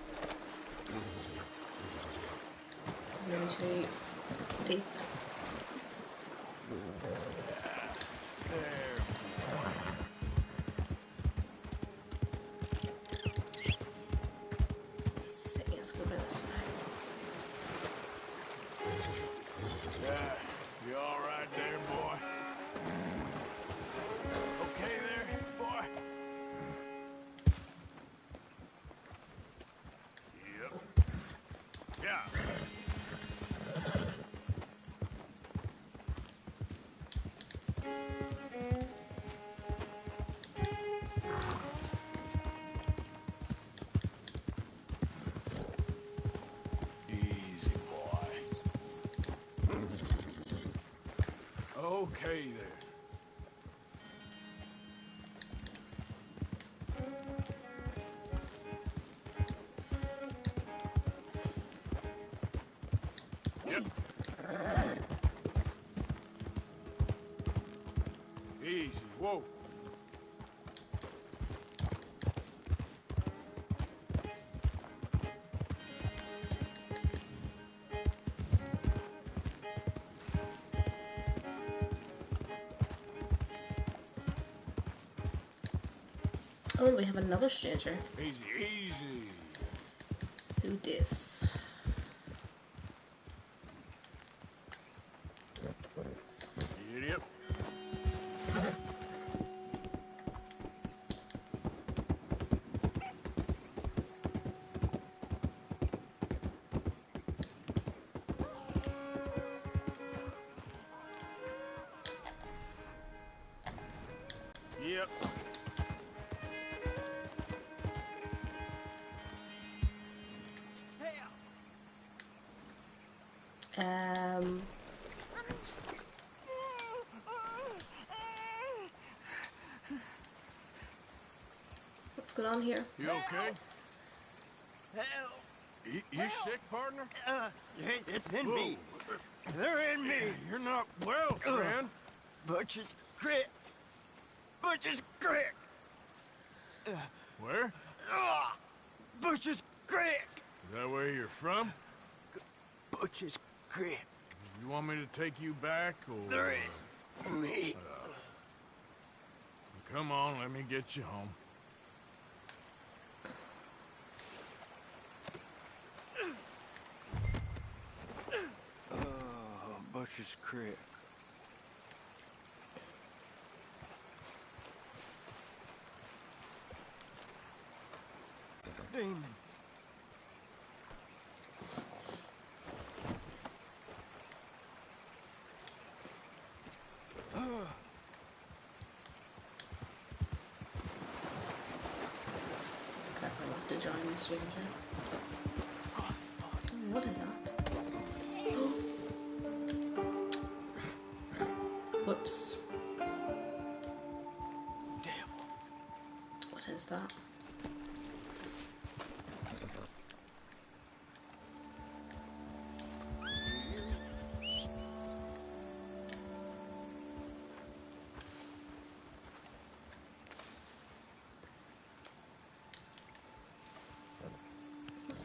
This is really too deep. Let's go this way. You all right there, boy? Okay there, boy? Yep. Yeah. Easy, boy. Okay there. Yep. Easy, whoa. Oh, we have another stranger. Easy, easy. Who dis? Yep. Yep. What's going on here? You okay? Help! You sick, partner? It's in me. They're in me. You're not well, friend. Butcher's Creek. Butcher's Creek. Where? Butcher's Creek. Is that where you're from? Butcher's Creek. You want me to take you back, or...? There ain't me. Come on, let me get you home. Butcher's Creek. Demons. the stranger. What is that? Whoops. What is that?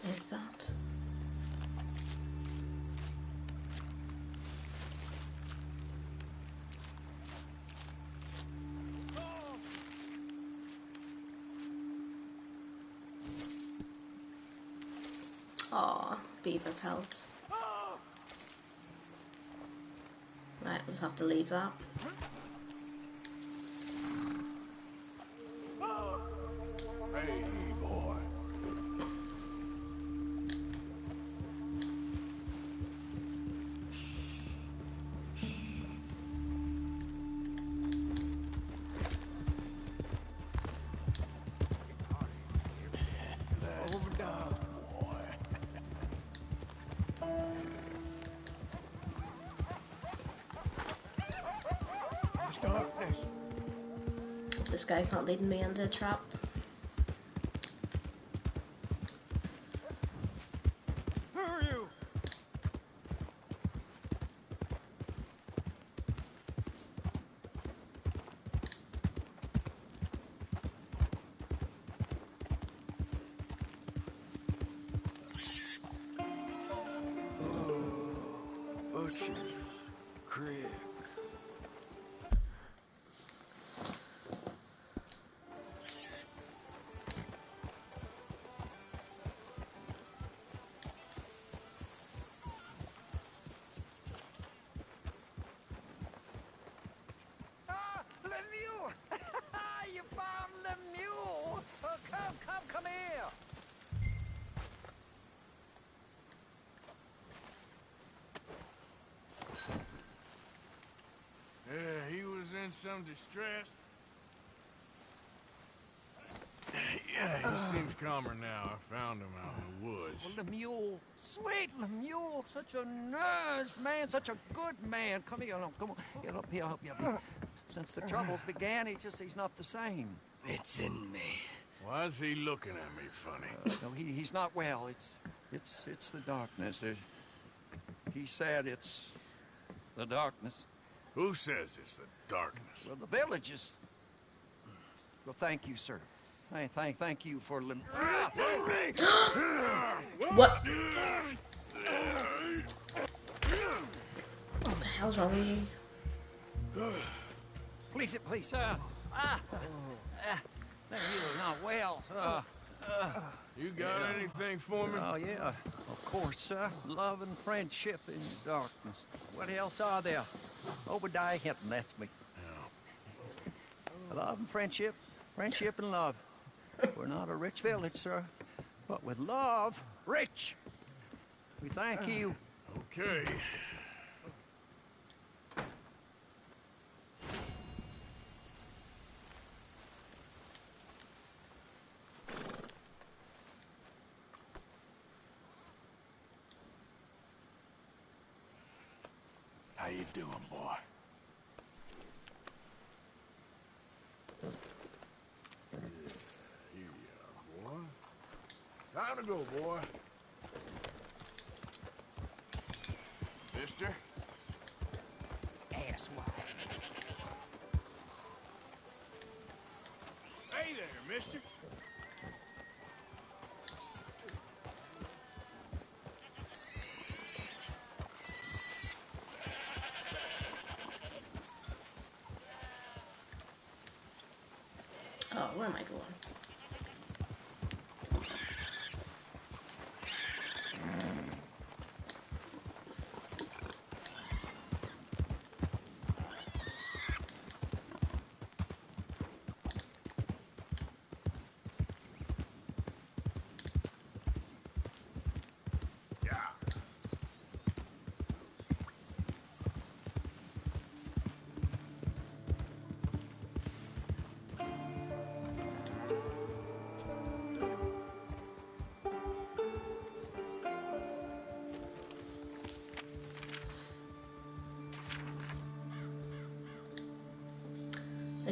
What is that? Aw, beaver pelt. Right, we'll just have to leave that. Hey, boy. This guy's not leading me into a trap. Who are you? Butcher. Crick. Lemieux! You found Lemieux! Come here! Yeah, he was in some distress. Yeah, he seems calmer now. I found him out in the woods. Oh, Lemieux, sweet Lemieux, such a nice man, such a good man. Come here, come on, get up here, help you. Since the troubles began, he's not the same. It's in me. Why is he looking at me funny? No, he's not well. It's the darkness. He said it's the darkness. Who says it's the darkness? Well, the village is. Well, thank you, sir. Thank you for What? What the hell's wrong with you? Please, you're not well. You got anything for me? Oh, yeah, of course, sir. Love and friendship in darkness. What else are there? Obadiah Hinton, that's me. Love and friendship and love. We're not a rich village, sir, but with love, rich. We thank you. Okay. How you doing, boy? Here you are, boy. Time to go, boy. Mister? Asswipe. Hey there, mister. Oh, where am I going?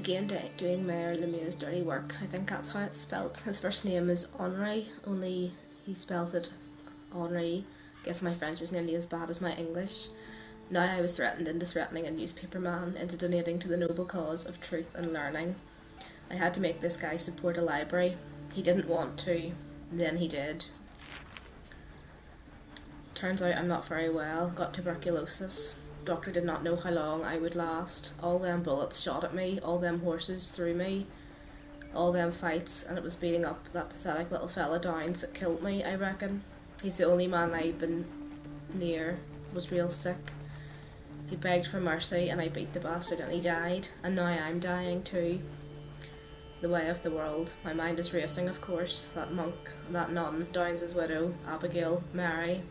Again, doing Mayor Lemieux's dirty work. I think that's how it's spelt. His first name is Henri, only he spells it Henri. Guess my French is nearly as bad as my English. Now I was threatened into threatening a newspaper man into donating to the noble cause of truth and learning. I had to make this guy support a library. He didn't want to, then he did. Turns out I'm not very well, got tuberculosis. Doctor did not know how long I would last. All them bullets shot at me, all them horses threw me, all them fights, and it was beating up that pathetic little fella Downs that killed me, I reckon. He's the only man I've been near, was real sick. He begged for mercy and I beat the bastard and he died, and now I'm dying too. The way of the world. My mind is racing, of course. That monk, that nun, Downs' widow, Abigail, Mary,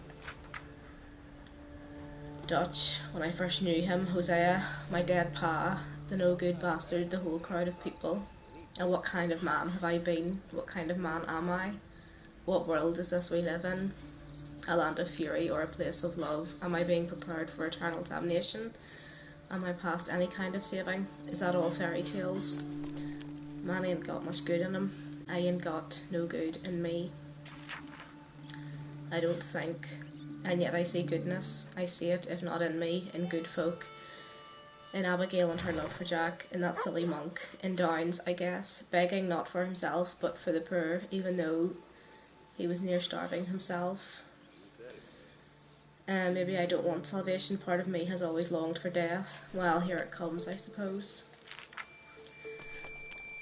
Dutch, when I first knew him, Hosea, my dead pa, the no-good bastard, the whole crowd of people. And what kind of man have I been? What kind of man am I? What world is this we live in? A land of fury or a place of love? Am I being prepared for eternal damnation? Am I past any kind of saving? Is that all fairy tales? Man ain't got much good in him. I ain't got no good in me. I don't think. And yet I see goodness. I see it, if not in me, in good folk. In Abigail and her love for Jack, in that silly monk, in Downs, I guess, begging not for himself, but for the poor, even though he was near starving himself. Maybe I don't want salvation. Part of me has always longed for death. Well, here it comes, I suppose.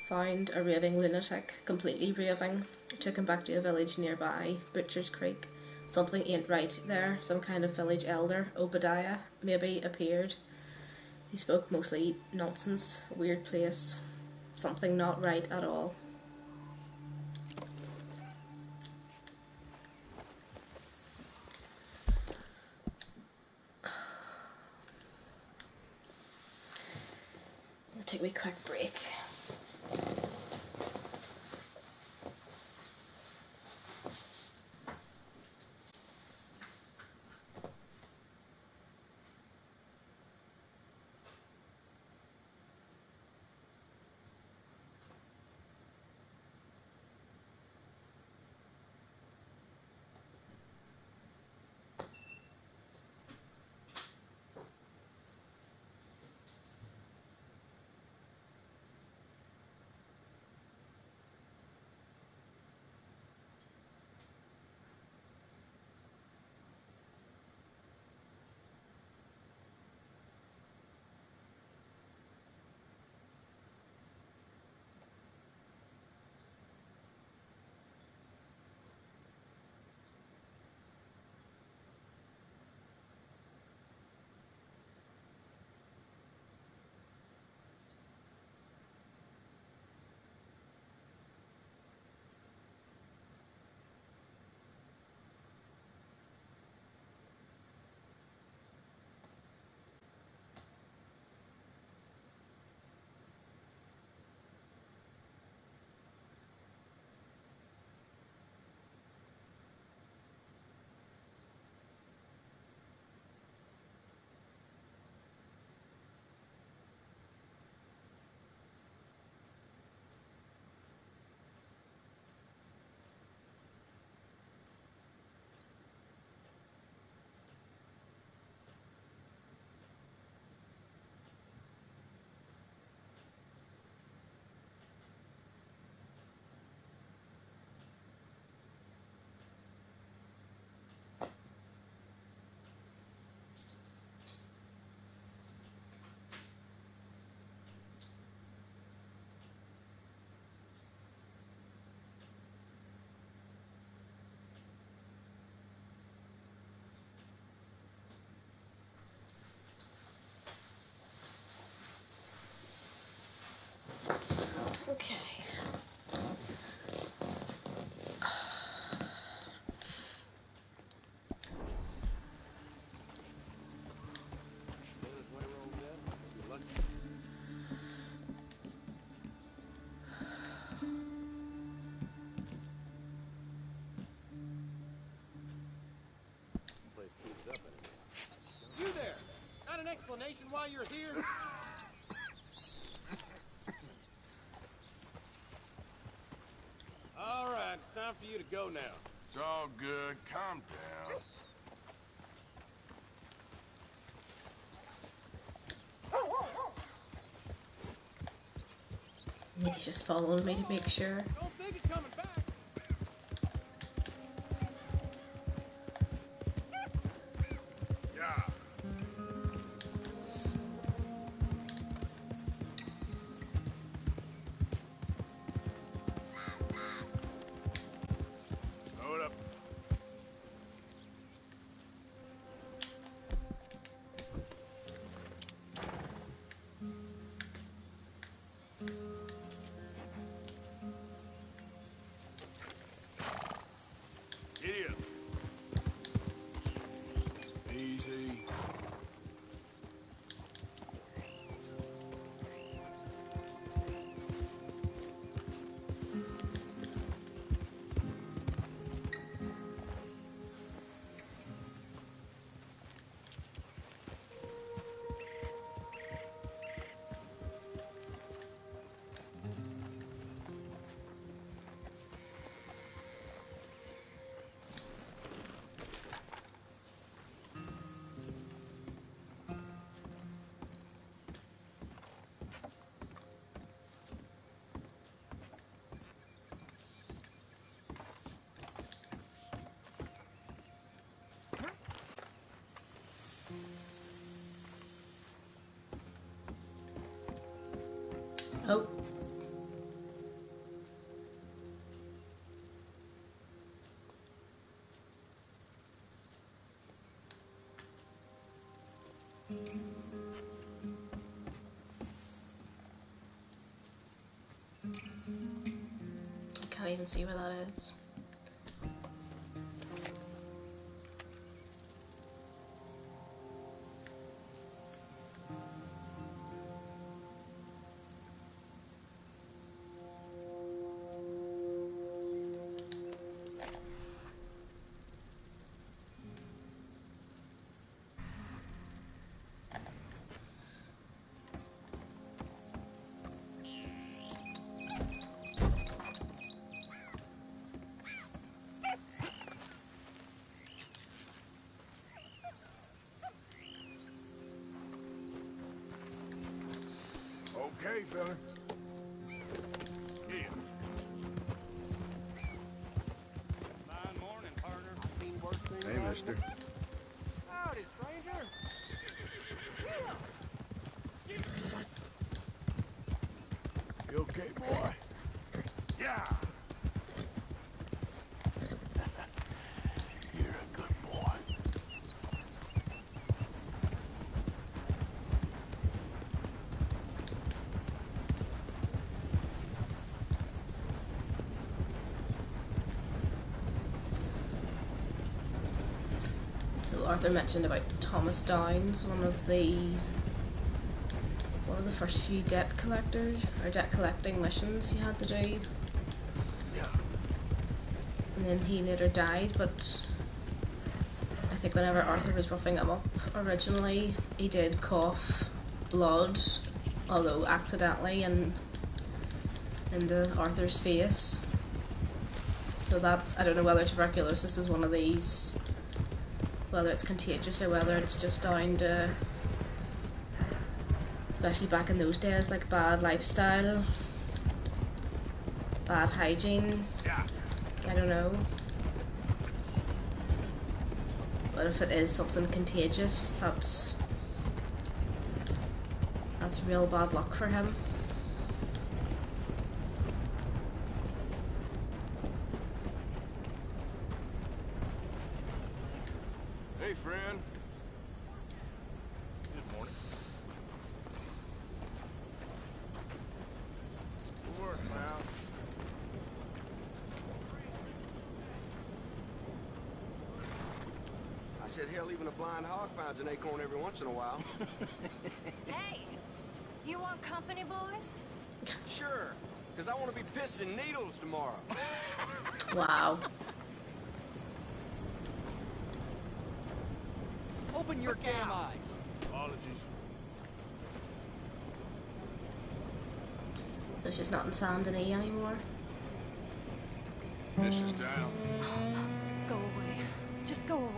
Found a raving lunatic, completely raving. Took him back to a village nearby, Butcher's Creek. Something ain't right there. Some kind of village elder, Obadiah, maybe, appeared. He spoke mostly nonsense. Weird place. Something not right at all. I'll take a wee quick break. Okay. You there! Got an explanation why you're here? All right, it's time for you to go now. It's all good. Calm down. He's just following me to make sure. Don't think it's coming back. Yeah. Slow it up. Giddy up. Easy. Oh. I can't even see where that is. Okay, fella. Yeah. Fine morning, partner. I've seen worse things. Hey, mister. Howdy, stranger. You okay, boy? Yeah. You're a good boy. So Arthur mentioned about Thomas Downs, one of the first few debt collectors or debt collecting missions you had to do. Yeah. And then he later died, but I think whenever Arthur was roughing him up originally, he did cough blood, although accidentally, into Arthur's face. So that's, I don't know whether tuberculosis is one of these, whether it's contagious or whether it's just down to, especially back in those days, like bad lifestyle, bad hygiene. Yeah. I don't know. But if it is something contagious, that's real bad luck for him. Hey, friend. Good morning. Good work, pal. I said, hell, even a blind hog finds an acorn every once in a while. Hey, you want company, boys? Sure, because I want to be pissing needles tomorrow. Wow. Open your damn eyes. Apologies. So she's not in Saint Denis anymore. Mrs. Down. Go away. Just go away.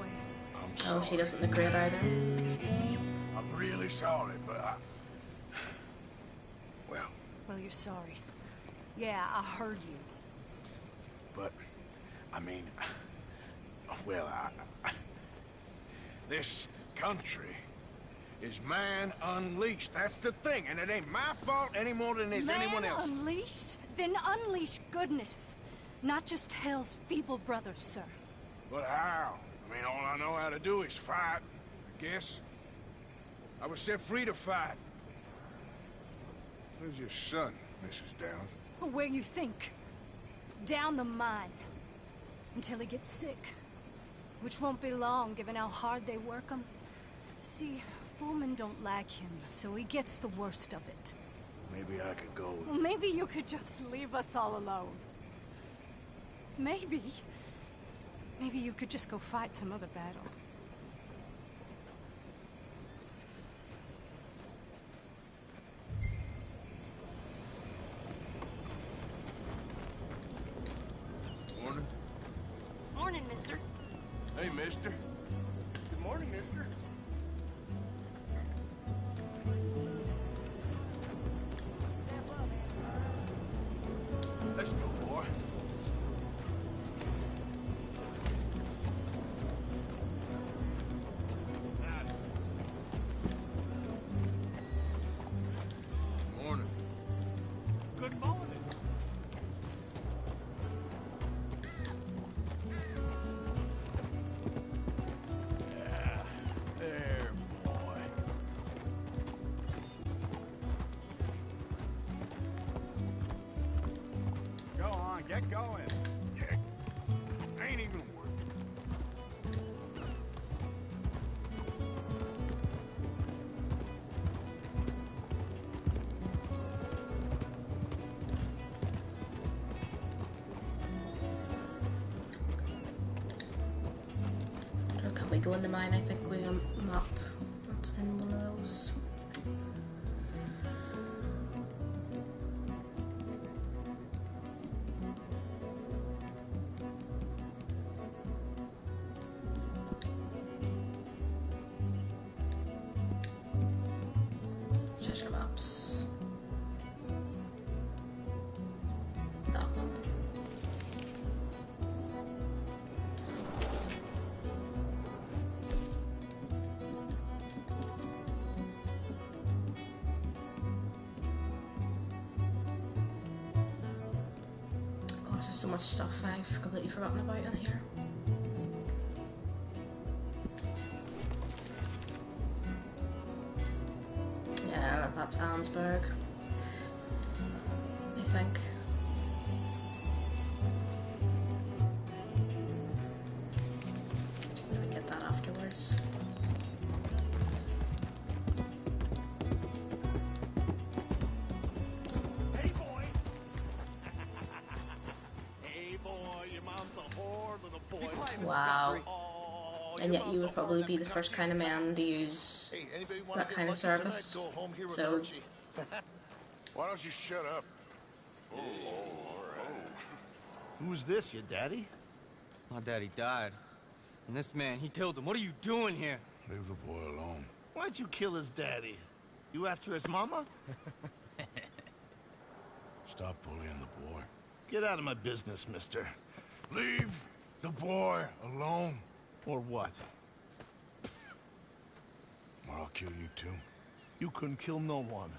I'm sorry. Oh, she doesn't look great either. I'm really sorry, but Well, you're sorry. Yeah, I heard you. But, I mean, this country is man unleashed. That's the thing, and it ain't my fault any more than it's anyone else's. Man unleashed? Then unleash goodness. Not just hell's feeble brothers, sir. But how? I mean, all I know how to do is fight, I guess. I was set free to fight. Where's your son, Mrs. Downs? Where you think? Down the mine. Until he gets sick. Which won't be long, given how hard they work him. See, foremen don't like him, so he gets the worst of it. Maybe I could go. Well, maybe you could just leave us all alone. Maybe. Maybe you could just go fight some other battle. Morning. Morning, mister. Hey, mister. Good morning, mister. Let's go, boy. Morning. Good morning. Yeah, there, boy. Go on, get going. Heck, ain't even worth it. Or can we go in the mine? I think we map what's in one of those. Treasure maps. That one. Gosh, there's so much stuff I've completely forgotten about in here. Yeah, that's Ansberg, I think. Maybe get that afterwards. Hey, boy. Hey, boy, your mom's a whore, little boy. Wow. Oh, And your yet you mom's would a probably whore, be the that's first got kind of you. man to use Hey, anybody wanna that get kind of lucky tonight, service. go home here with So Archie. Why don't you shut up? Who's this, your daddy? My daddy died. And this man, he killed him. What are you doing here? Leave the boy alone. Why'd you kill his daddy? You after his mama? Stop bullying the boy. Get out of my business, mister. Leave the boy alone. Or what? Or I'll kill you too. You couldn't kill no one.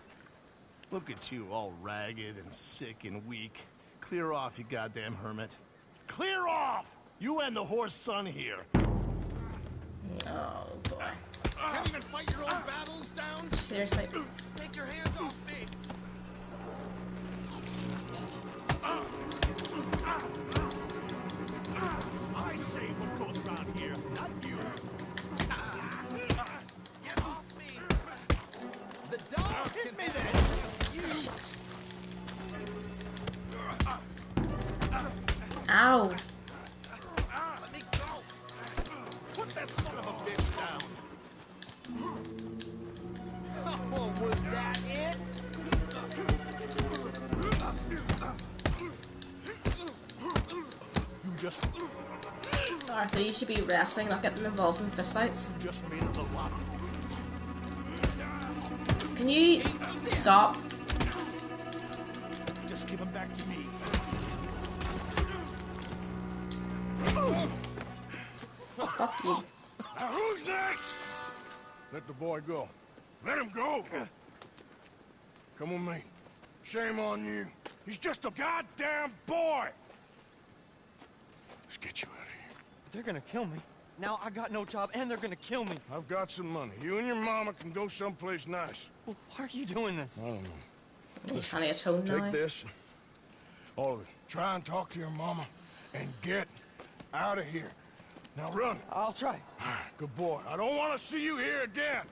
Look at you, all ragged and sick and weak. Clear off, you goddamn hermit. Clear off! You and the horse son here. oh boy. Can't even fight your own battles down? Seriously. Take your hands off me! I say what goes around here, not you. Get off me! The dog hit me then! Ow. Let me go! Put that son of a bitch down! Oh, was that it? just... Arthur, you should be wrestling, not getting involved in fistfights. You just made it a lot. Can you stop? Just give him back to me. Fuck you. Now who's next? Let the boy go. Let him go. Come with me. Shame on you. He's just a goddamn boy. Let's get you out of here. They're gonna kill me. Now I got no job and they're gonna kill me. I've got some money. You and your mama can go someplace nice. Well, why are you doing this? I don't know. He's trying to atone now. Take this. All of it. Try and talk to your mama and get out of here. Now run. I'll try. Good boy. I don't want to see you here again.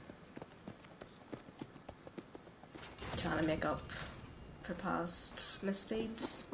Trying to make up for past misdeeds.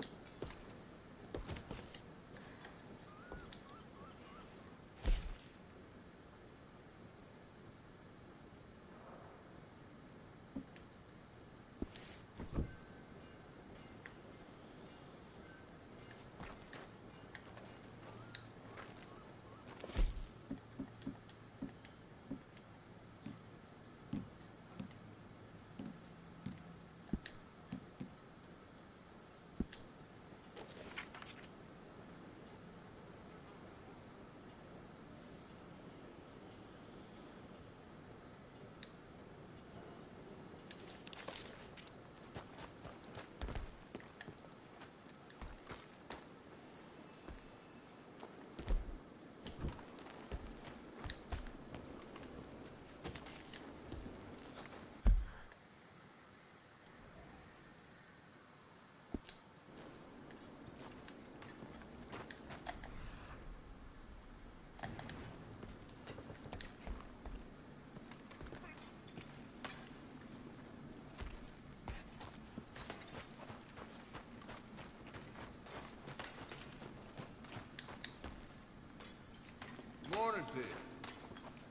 Morning to you.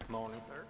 Morning, sir.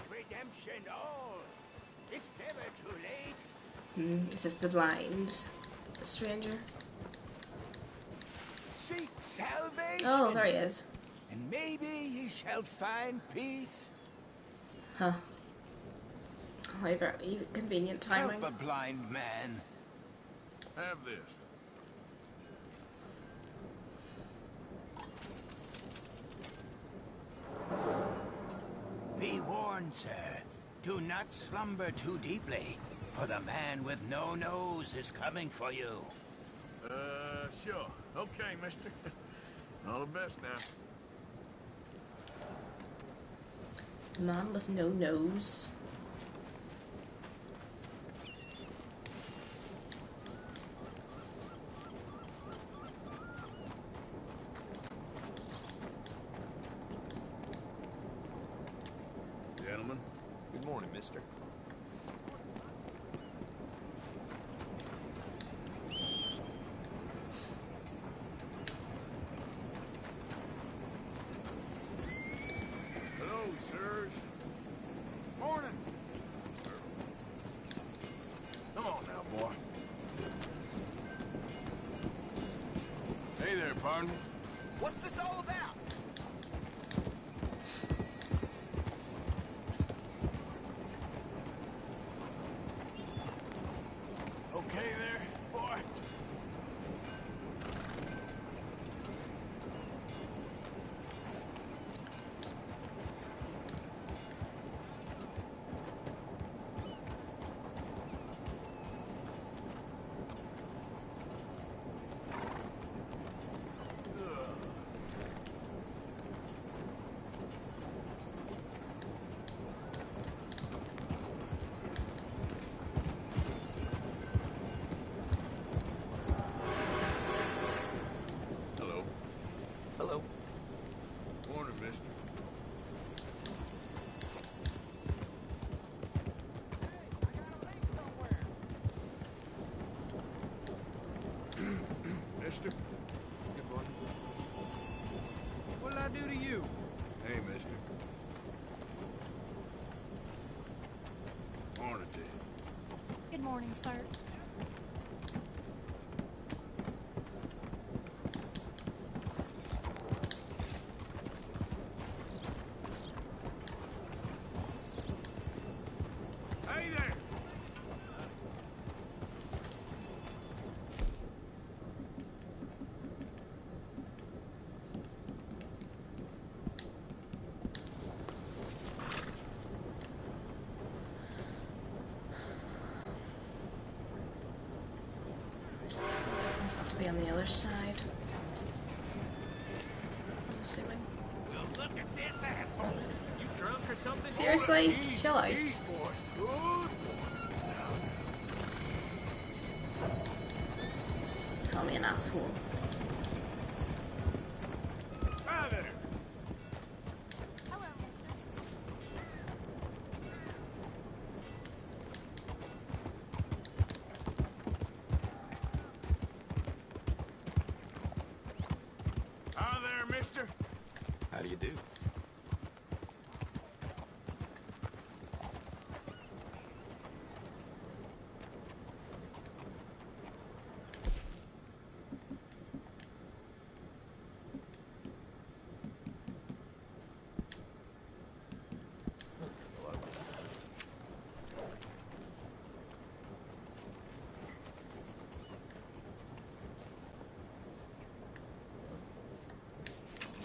Redemption all. It's never too late. This is the blind stranger. Seek salvation. Oh, there he is. And maybe ye shall find peace. Huh. Oh, very convenient timing. Help a blind man. Have this. Be warned, sir. Do not slumber too deeply, for the man with no nose is coming for you. Sure. Okay, mister. All the best now. Man with no nose. Gentlemen. Good morning, mister. Hello, sirs. Morning. Come on now, boy. Hey there, partner. What's this all about? mister. Good morning. What did I do to you? Hey, mister. Morning to you. Good morning, sir. Hey there! Must have to be on the other side. I'm assuming. Well, look at this asshole. You drunk or something? Seriously? Chill out. Easy, boy. Good boy. Call me an asshole. Hi there. Hello, mister. Hi there, mister. How do you do?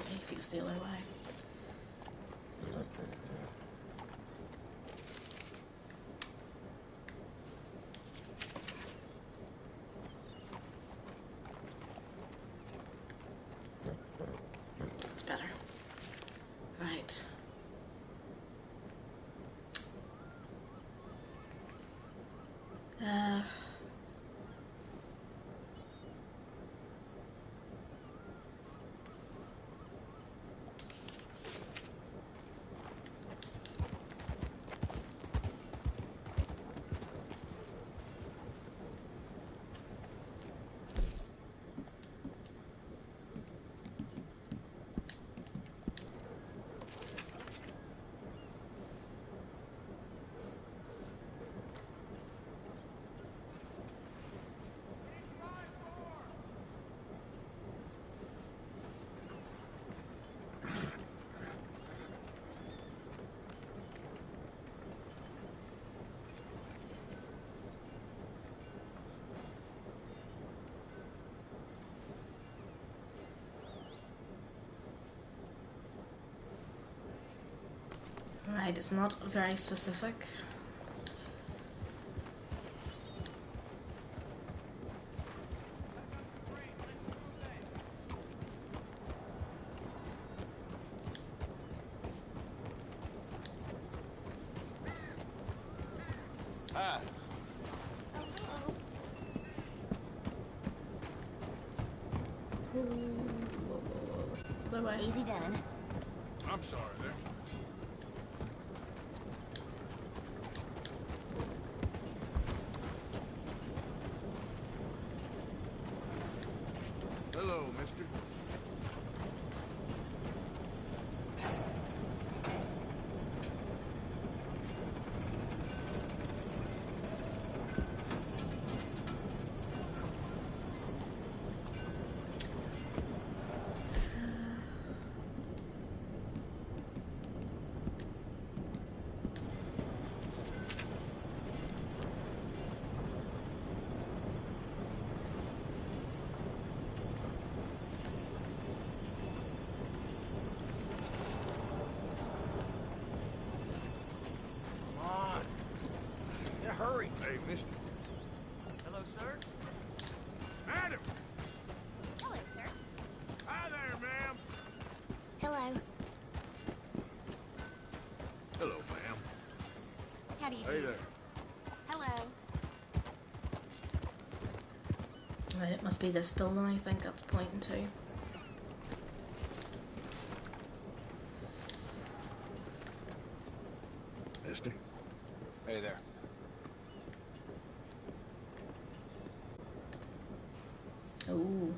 He feels the other way. It's better. Right. Uh... Right, it's not very specific. Hi. Bye-bye. Easy done. I'm sorry there. Hello, mister. Hurry. Hey, mister. Hello, sir? Madam! Hello, sir. Hi there, ma'am. Hello. Hello, ma'am. How do you Hey do? there. Hello. Right, it must be this building, I think that's pointing to. Mister. Hey there. Ooh.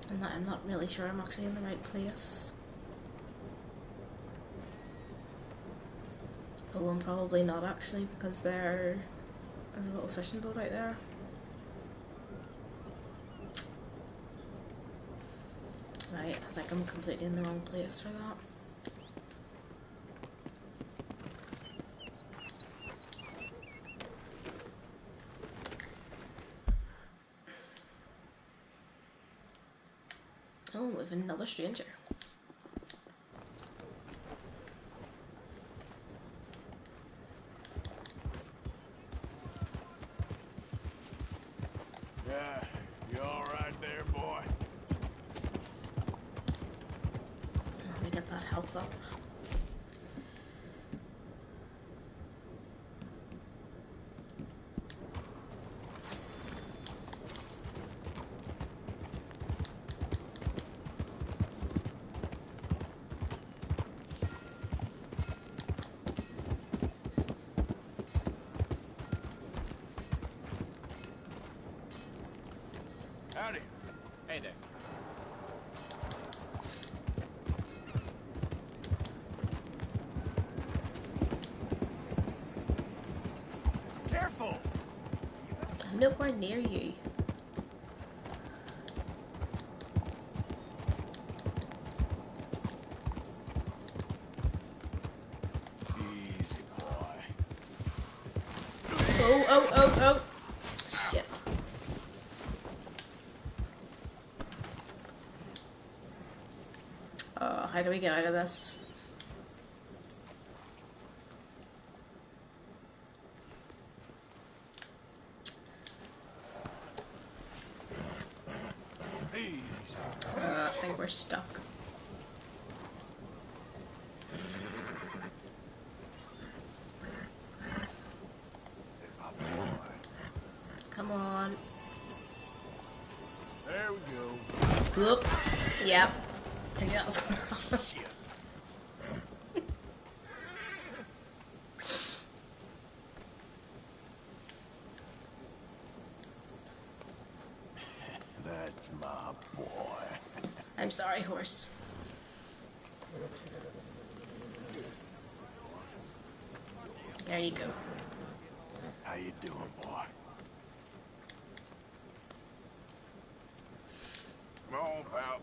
And I'm not really sure I'm actually in the right place. Oh, I'm probably not actually, because there's a little fishing boat out there. Right, I think I'm completely in the wrong place for that. Oh, we have another stranger. Yeah, you all right there, boy? Let me get that health up. Howdy. Hey there. Careful! I'm nowhere near you. Easy, boy. Oh. Shit. How do we get out of this? I think we're stuck. Come on. There we go. Whoop. Yep. Yes. Shit. That's my boy. I'm sorry, horse. There you go. How you doing, boy? Come on, pal.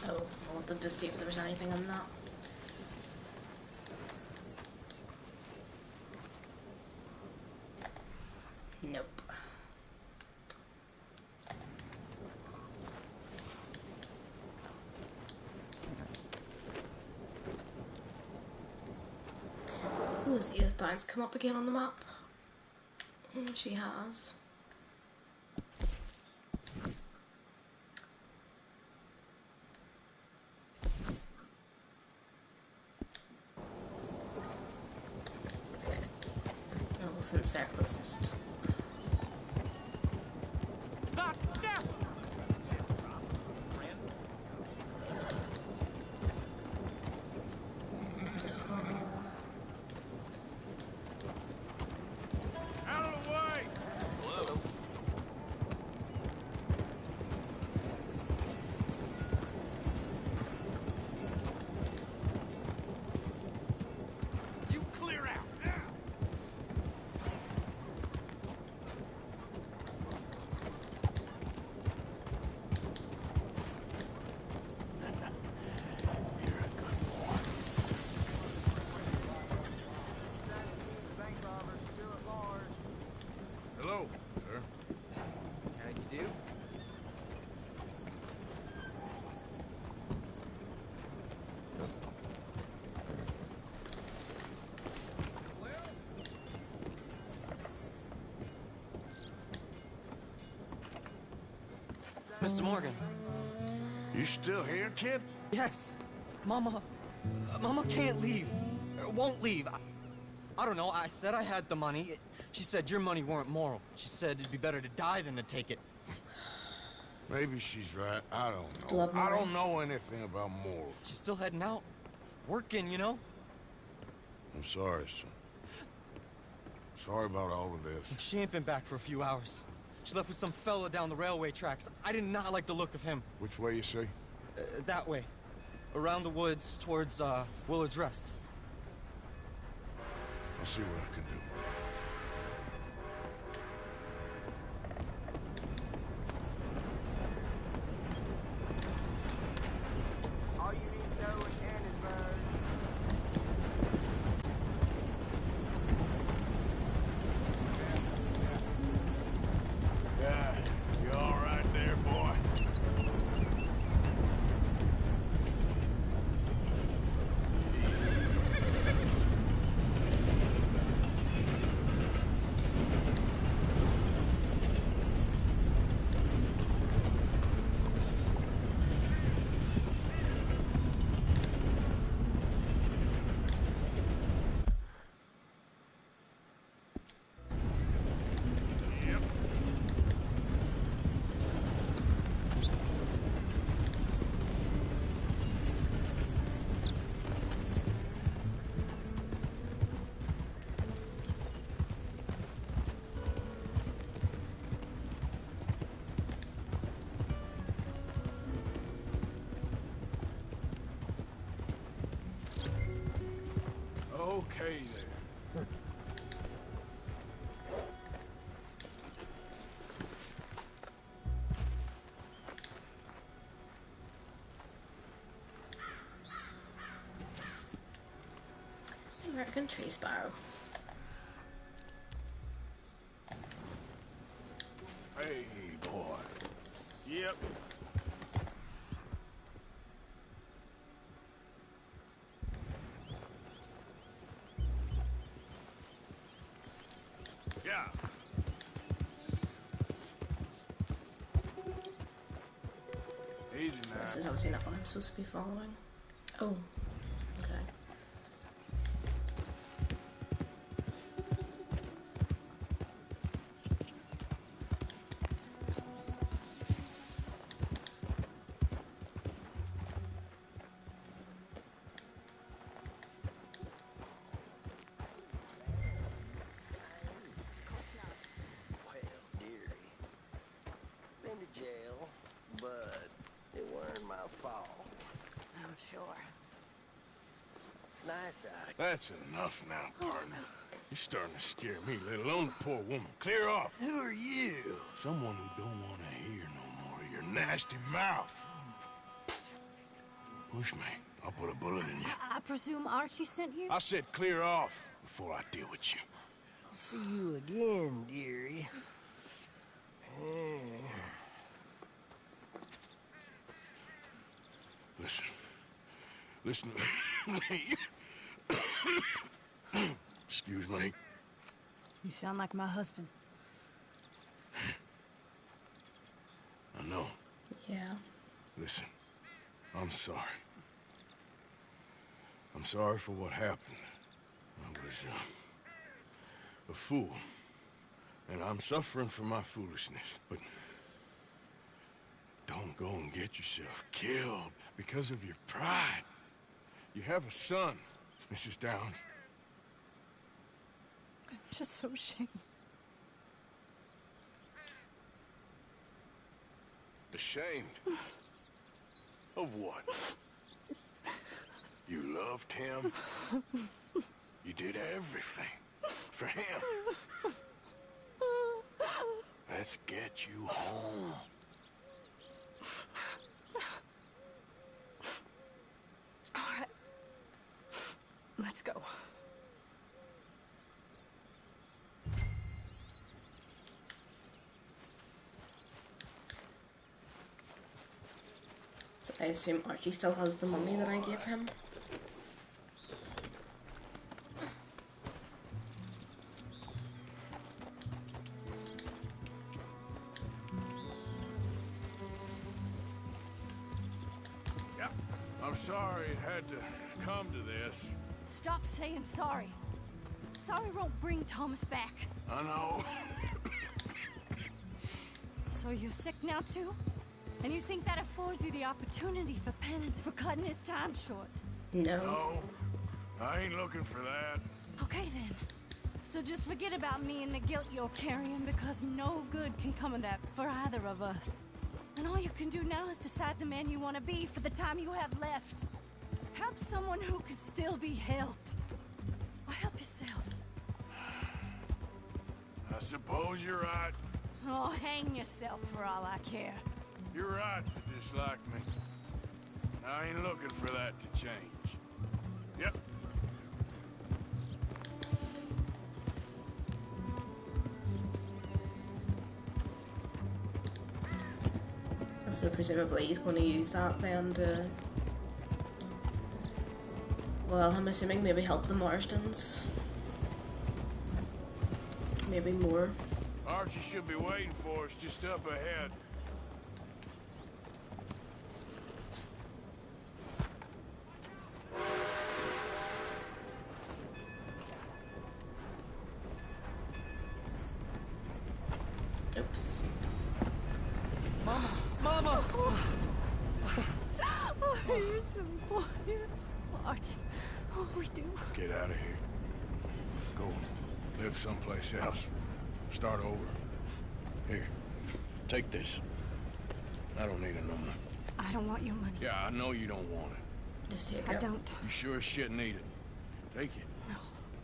Oh, I wanted to see if there was anything on that. Nope. Ooh, has Edith Downs come up again on the map? She has. Oh, well, since they're closest. Out of the way! Hello? You clear out now! You're a good boy. Hello, sir. How you do? Mr. Morgan. You still here, kid? Yes. Mama can't leave. Won't leave. I don't know. I said I had the money. She said your money weren't moral. She said it'd be better to die than to take it. Maybe she's right. I don't know. Blood I money. don't know anything about morals. She's still heading out. Working, you know? I'm sorry, son. Sorry about all of this. She ain't been back for a few hours. She left with some fella down the railway tracks. I did not like the look of him. Which way you say? That way. Around the woods, towards, Willard's Rest. I'll see what I can do. All you need to know is Cannonsburg. Yeah, you all right there, boy? Okay there. American tree sparrow. Hey, boy. Yep. Yeah. Easy now. This is obviously not what I'm supposed to be following. Oh, okay. Been to jail, but it weren't my fault. I'm sure. It's nice out. That's enough now, partner. You're starting to scare me, let alone the poor woman. Clear off. Who are you? Someone who don't want to hear no more of your nasty mouth. Push me. I'll put a bullet in you. I presume Archie sent you? I said clear off before I deal with you. I'll see you again, dearie. Listen. Listen to me. Excuse me. You sound like my husband. I know. Yeah. Listen, I'm sorry. I'm sorry for what happened. I was a fool. And I'm suffering for my foolishness. But don't go and get yourself killed because of your pride. You have a son, Mrs. Downs. I'm just so ashamed. Ashamed? Of what? You loved him? You did everything for him. Let's get you home. All right. Let's go. So I assume Archie still has the money that I gave him. Yeah, I'm sorry it had to come to this. Stop saying sorry. Sorry won't bring Thomas back. I know. So you're sick now too? And you think that affords you the opportunity for penance for cutting his time short? No. No, I ain't looking for that. Okay then. So just forget about me and the guilt you're carrying, because no good can come of that for either of us. And all you can do now is decide the man you want to be for the time you have left. Help someone who can still be helped. Or help yourself. I suppose you're right. Oh, hang yourself for all I care. You're right to dislike me. I ain't looking for that to change. Yep. So presumably he's going to use that then to... Well, I'm assuming maybe help the Marstons. Maybe more. Archie should be waiting for us just up ahead. Oops. Mama! Mama! Oh, you're so important. Archie, oh, we do. Get out of here. Go. Live someplace else. Start over. Here. Take this. I don't need it no more. I don't want your money. Yeah, I know you don't want it. Just take I it. don't. You sure as shit need it. Take it. No.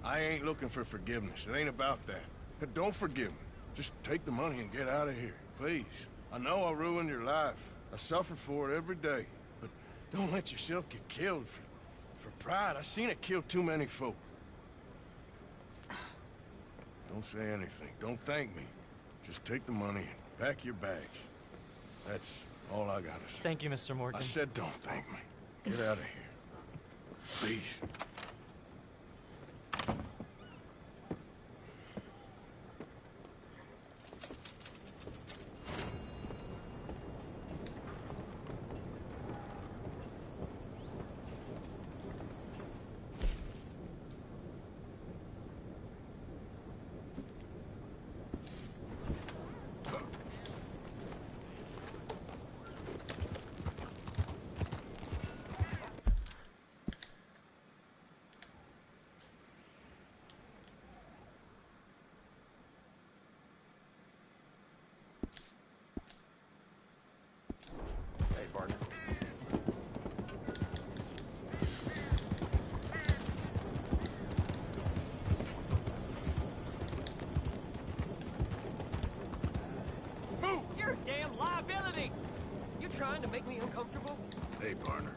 I ain't looking for forgiveness. It ain't about that. But don't forgive me. Just take the money and get out of here. Please. I know I ruined your life. I suffer for it every day. But don't let yourself get killed for pride. I seen it kill too many folk. Don't say anything. Don't thank me. Just take the money and pack your bags. That's all I gotta say. Thank you, Mr. Morgan. I said don't thank me. Get out of here. Please. Hey, partner. Move! You're a damn liability! You trying to make me uncomfortable? Hey, partner.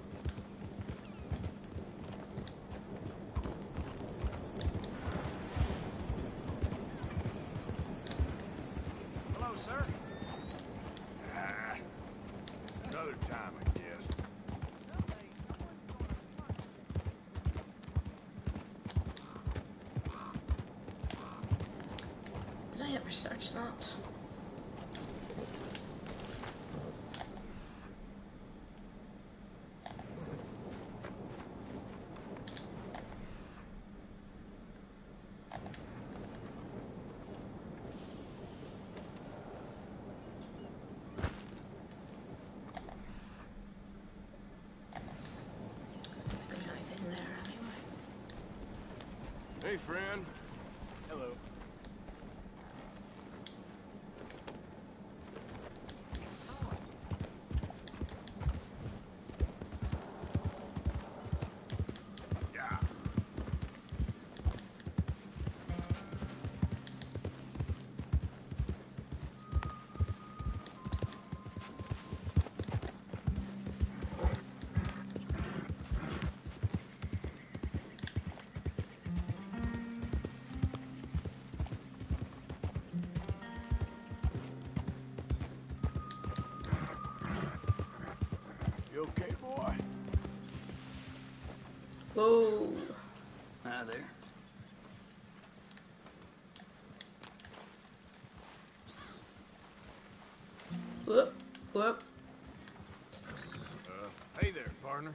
Hello, sir. Another time, I guess. Did I ever search that? Hey, friend. Hello. Yeah. You okay, boy? Whoa. Hi there. Whoop. Whoop. Hey there, partner.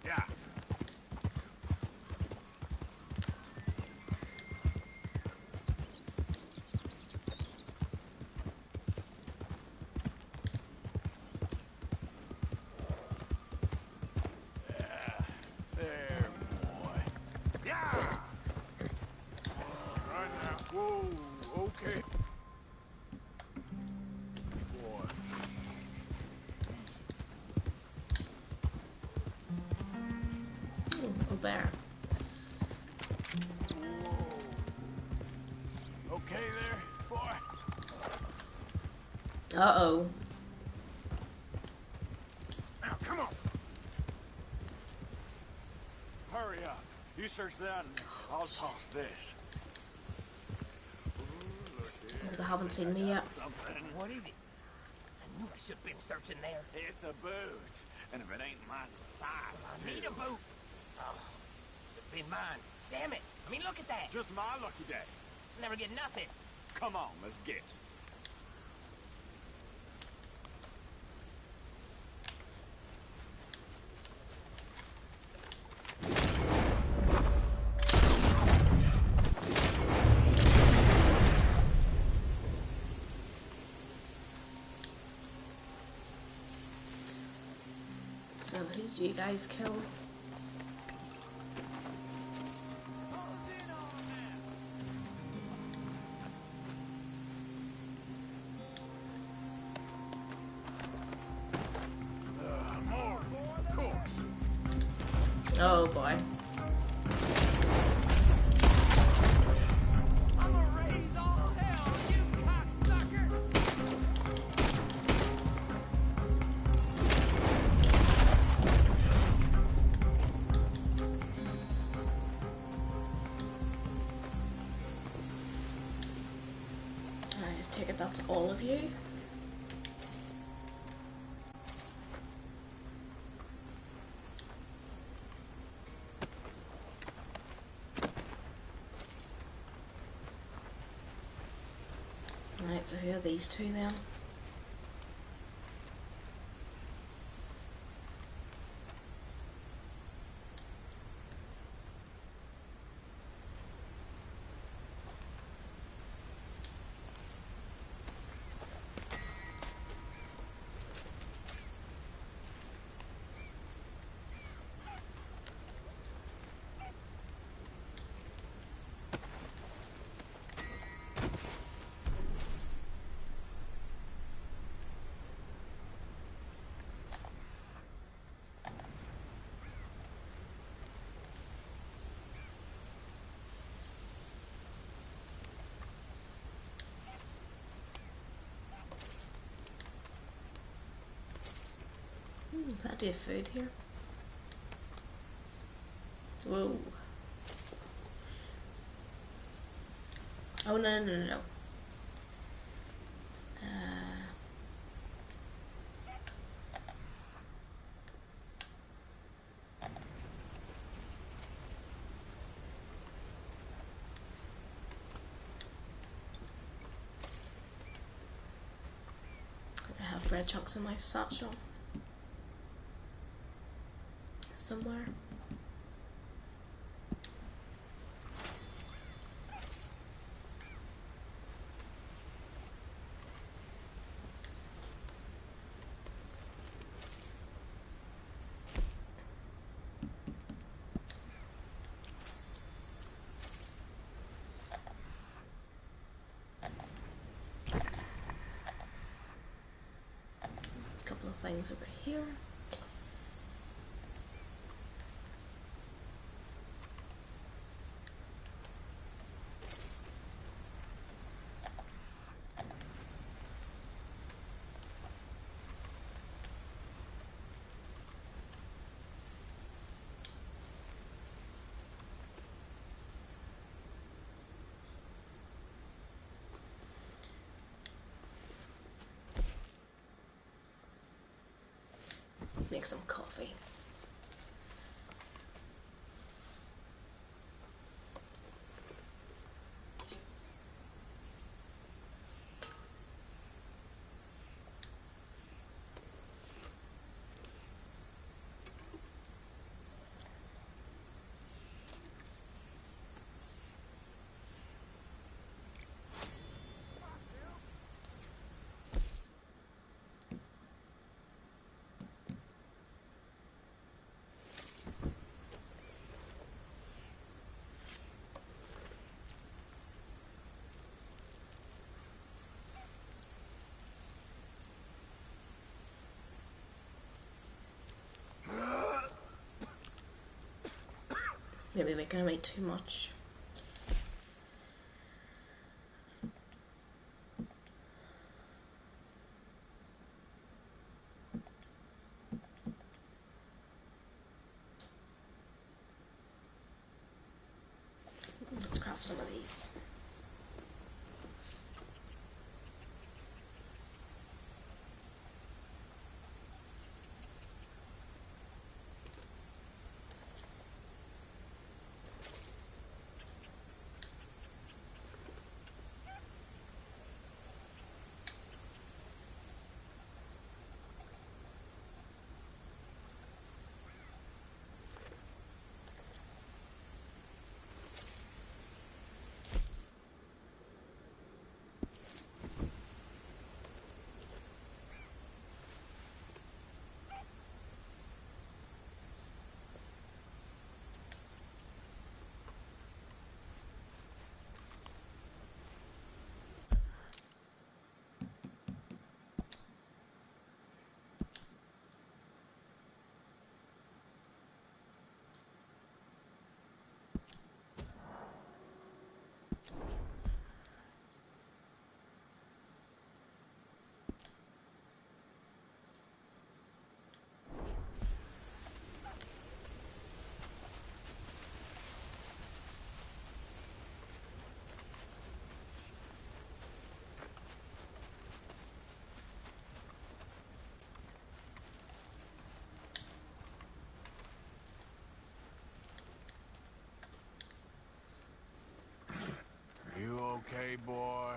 Yeah. Okay. Boy. Ooh, a bear. Okay there, boy? Uh-oh. Now, come on. Hurry up. You search that and I'll toss this. Oh, they haven't seen me yet. What is it? I knew I should have been searching there. It's a boot. And if it ain't mine, size, I need a boot. Oh, it's been mine. Damn it. I mean, look at that. Just my lucky day. Never get nothing. Come on, let's get. So who did you guys kill? More, of course. Oh boy. I'ma raise all hell, you cocksucker! I take it that's all of you. Right, so who are these two then? Plenty of food here. Whoa. Oh, no. I have bread chunks in my satchel. Somewhere. A couple of things over here. Make some coffee. maybe making him eat too much. Let's craft some of these. You okay, boy?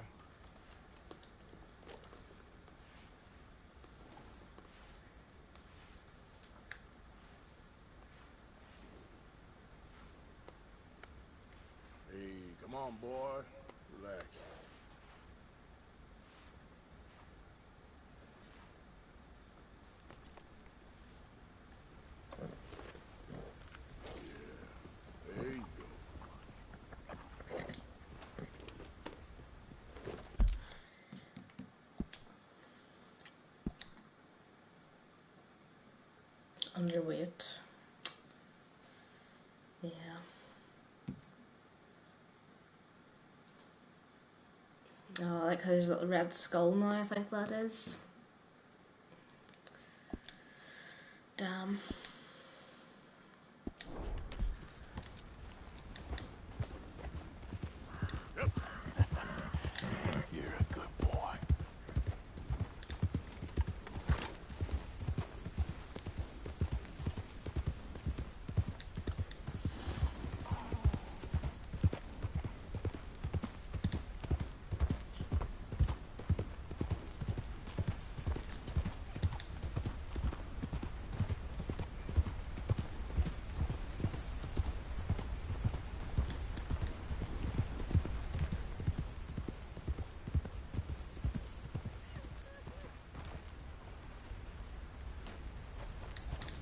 Hey, come on, boy. Relax. Yeah, there you go. Underweight. Yeah. Oh, I like how there's a little red skull now, I think that is. Damn. You're a good boy.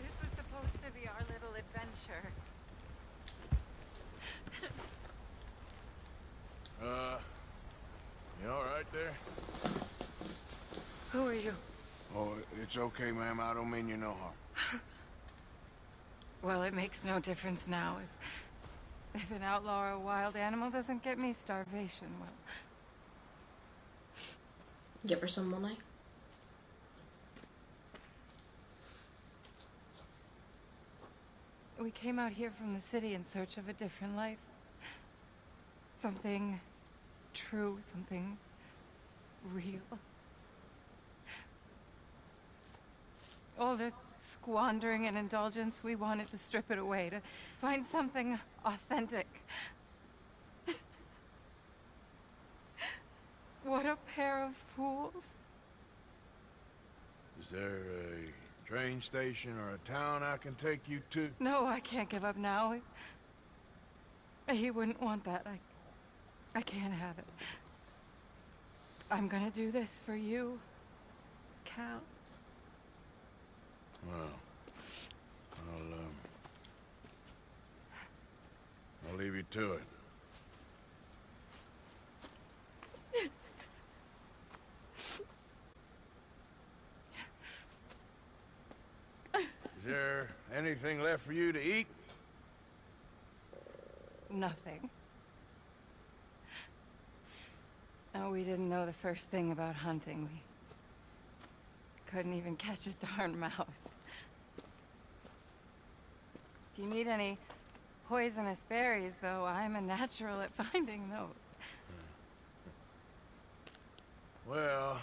This was supposed to be our little adventure. You all right there? Who are you? Oh, it's okay, ma'am. I don't mean you no harm. Well, it makes no difference now. If an outlaw or a wild animal doesn't get me, starvation will. Give her some money. We came out here from the city in search of a different life. Something true, something real. All this squandering and indulgence, we wanted to strip it away, to find something authentic. What a pair of fools. Is there a train station or a town I can take you to? No, I can't give up now. He wouldn't want that. I can't have it. I'm gonna do this for you, Cal. Well, I'll leave you to it. Is there anything left for you to eat? Nothing. No, we didn't know the first thing about hunting. We couldn't even catch a darn mouse. If you need any poisonous berries, though, I'm a natural at finding those. Well,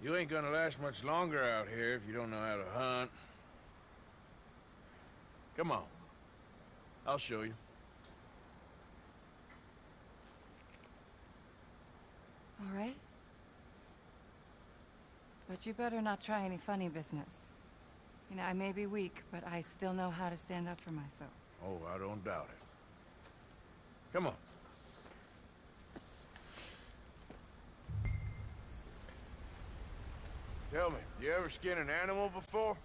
you ain't gonna last much longer out here if you don't know how to hunt. Come on. I'll show you. All right. But you better not try any funny business. You know, I may be weak, but I still know how to stand up for myself. Oh, I don't doubt it. Come on. Tell me, you ever skin an animal before?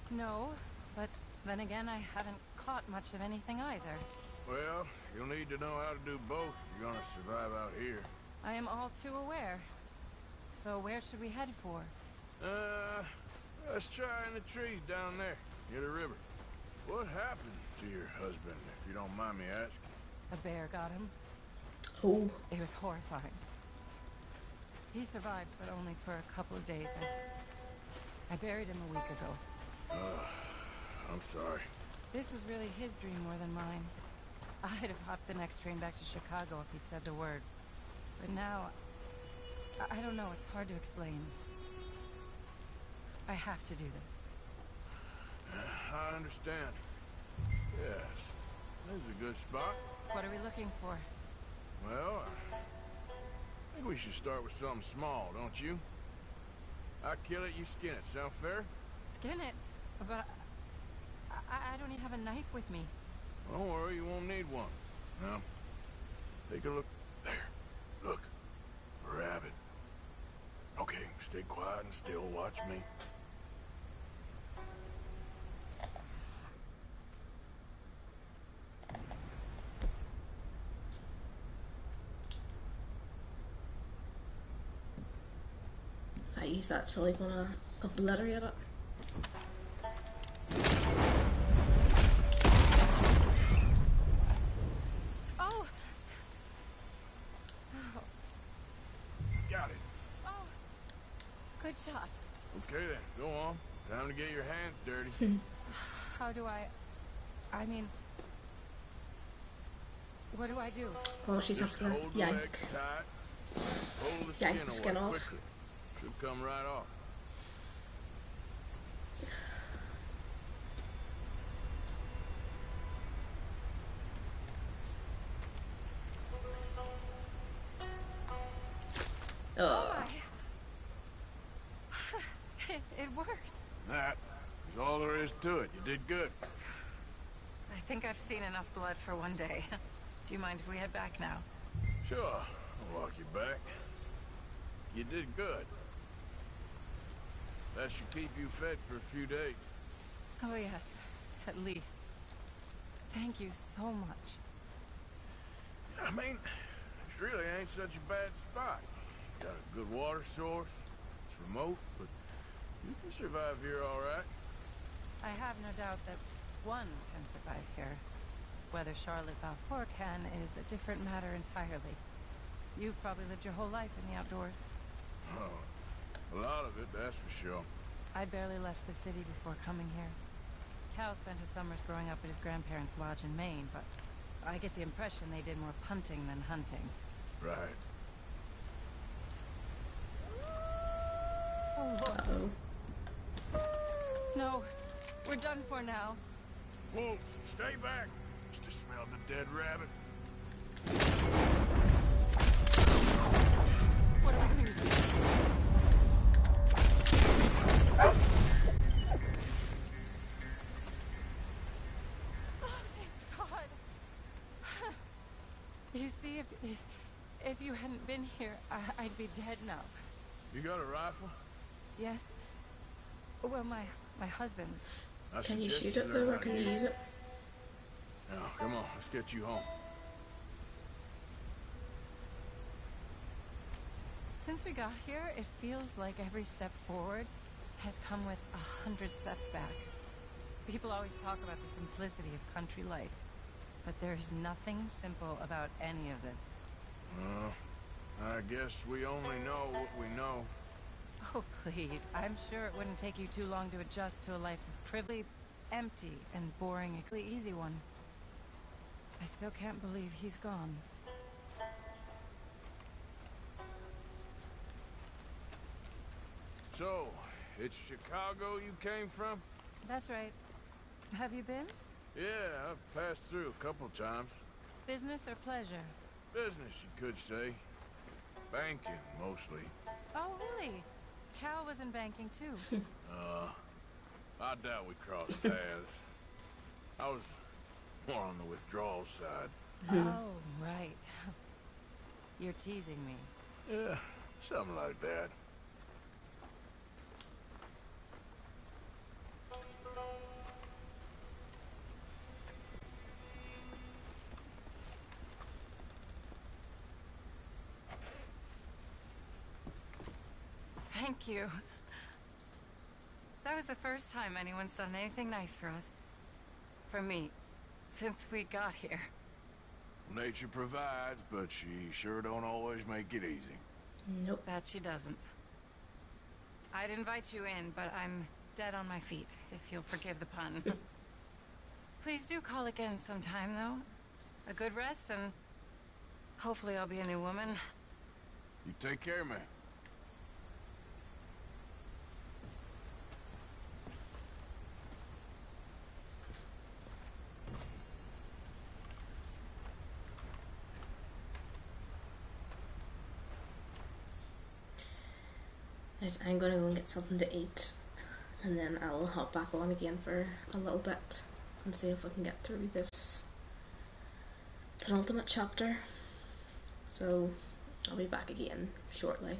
No, but then again, I haven't caught much of anything either. Well, you'll need to know how to do both if you're gonna survive out here. I am all too aware. So where should we head for? Let's try in the trees down there, near the river. What happened to your husband, if you don't mind me asking? A bear got him. Oh. It was horrifying. He survived, but only for a couple of days. I buried him a week ago. I'm sorry. This was really his dream more than mine. I'd have hopped the next train back to Chicago if he'd said the word. But now, I don't know, it's hard to explain. I have to do this. I understand. Yes. This is a good spot. What are we looking for? Well, I think we should start with something small, don't you? I kill it, you skin it. Sound fair? Skin it? But I don't even have a knife with me. Don't worry, you won't need one. Now, take a look. There. Look. A rabbit. Okay, stay quiet and still. Watch me. If I use that, it's probably gonna obliterate it. Oh! Got it. Oh! Good shot. Okay then, go on. Time to get your hands dirty. How do I mean... What do I do? Oh, she's Just just gonna hold the yank. leg tight. Pull the Yank the skin away off. quickly. Should come right off. It worked. That is all there is to it. You did good. I think I've seen enough blood for one day. Do you mind if we head back now? Sure, I'll walk you back. You did good. That should keep you fed for a few days. Oh yes, at least. Thank you so much. I mean, this really ain't such a bad spot. Got a good water source. It's remote, but you can survive here all right. I have no doubt that one can survive here. Whether Charlotte Balfour can is a different matter entirely. You've probably lived your whole life in the outdoors. Oh, a lot of it, that's for sure. I barely left the city before coming here. Cal spent his summers growing up at his grandparents' lodge in Maine, but I get the impression they did more punting than hunting. Right. Oh, Lord. No, we're done for now. Wolves, stay back. Just to smell the dead rabbit. What are we going to do? Oh, thank God. You see, if you hadn't been here, I'd be dead now. You got a rifle? Yes. Well, my husband's. Can you shoot it though, or can you use it? Now, come on, let's get you home. Since we got here, it feels like every step forward has come with 100 steps back. People always talk about the simplicity of country life, but there's nothing simple about any of this. Well, I guess we only know what we know. Oh, please. I'm sure it wouldn't take you too long to adjust to a life of privilege, empty and boring, easy one. I still can't believe he's gone. So, it's Chicago you came from? That's right. Have you been? Yeah, I've passed through a couple times. Business or pleasure? Business, you could say. Banking, mostly. Oh, really? Cal was in banking, too. I doubt we crossed paths. I was more on the withdrawal side. Oh, right. You're teasing me. Yeah, something like that. Thank you. That was the first time anyone's done anything nice for us. For me, since we got here. Nature provides, but she sure don't always make it easy. Nope. That she doesn't. I'd invite you in, but I'm dead on my feet, if you'll forgive the pun. Please do call again sometime, though. A good rest, and hopefully I'll be a new woman. You take care, man. Right, I'm gonna go and get something to eat, and then I'll hop back on again for a little bit and see if we can get through this penultimate chapter. So I'll be back again shortly.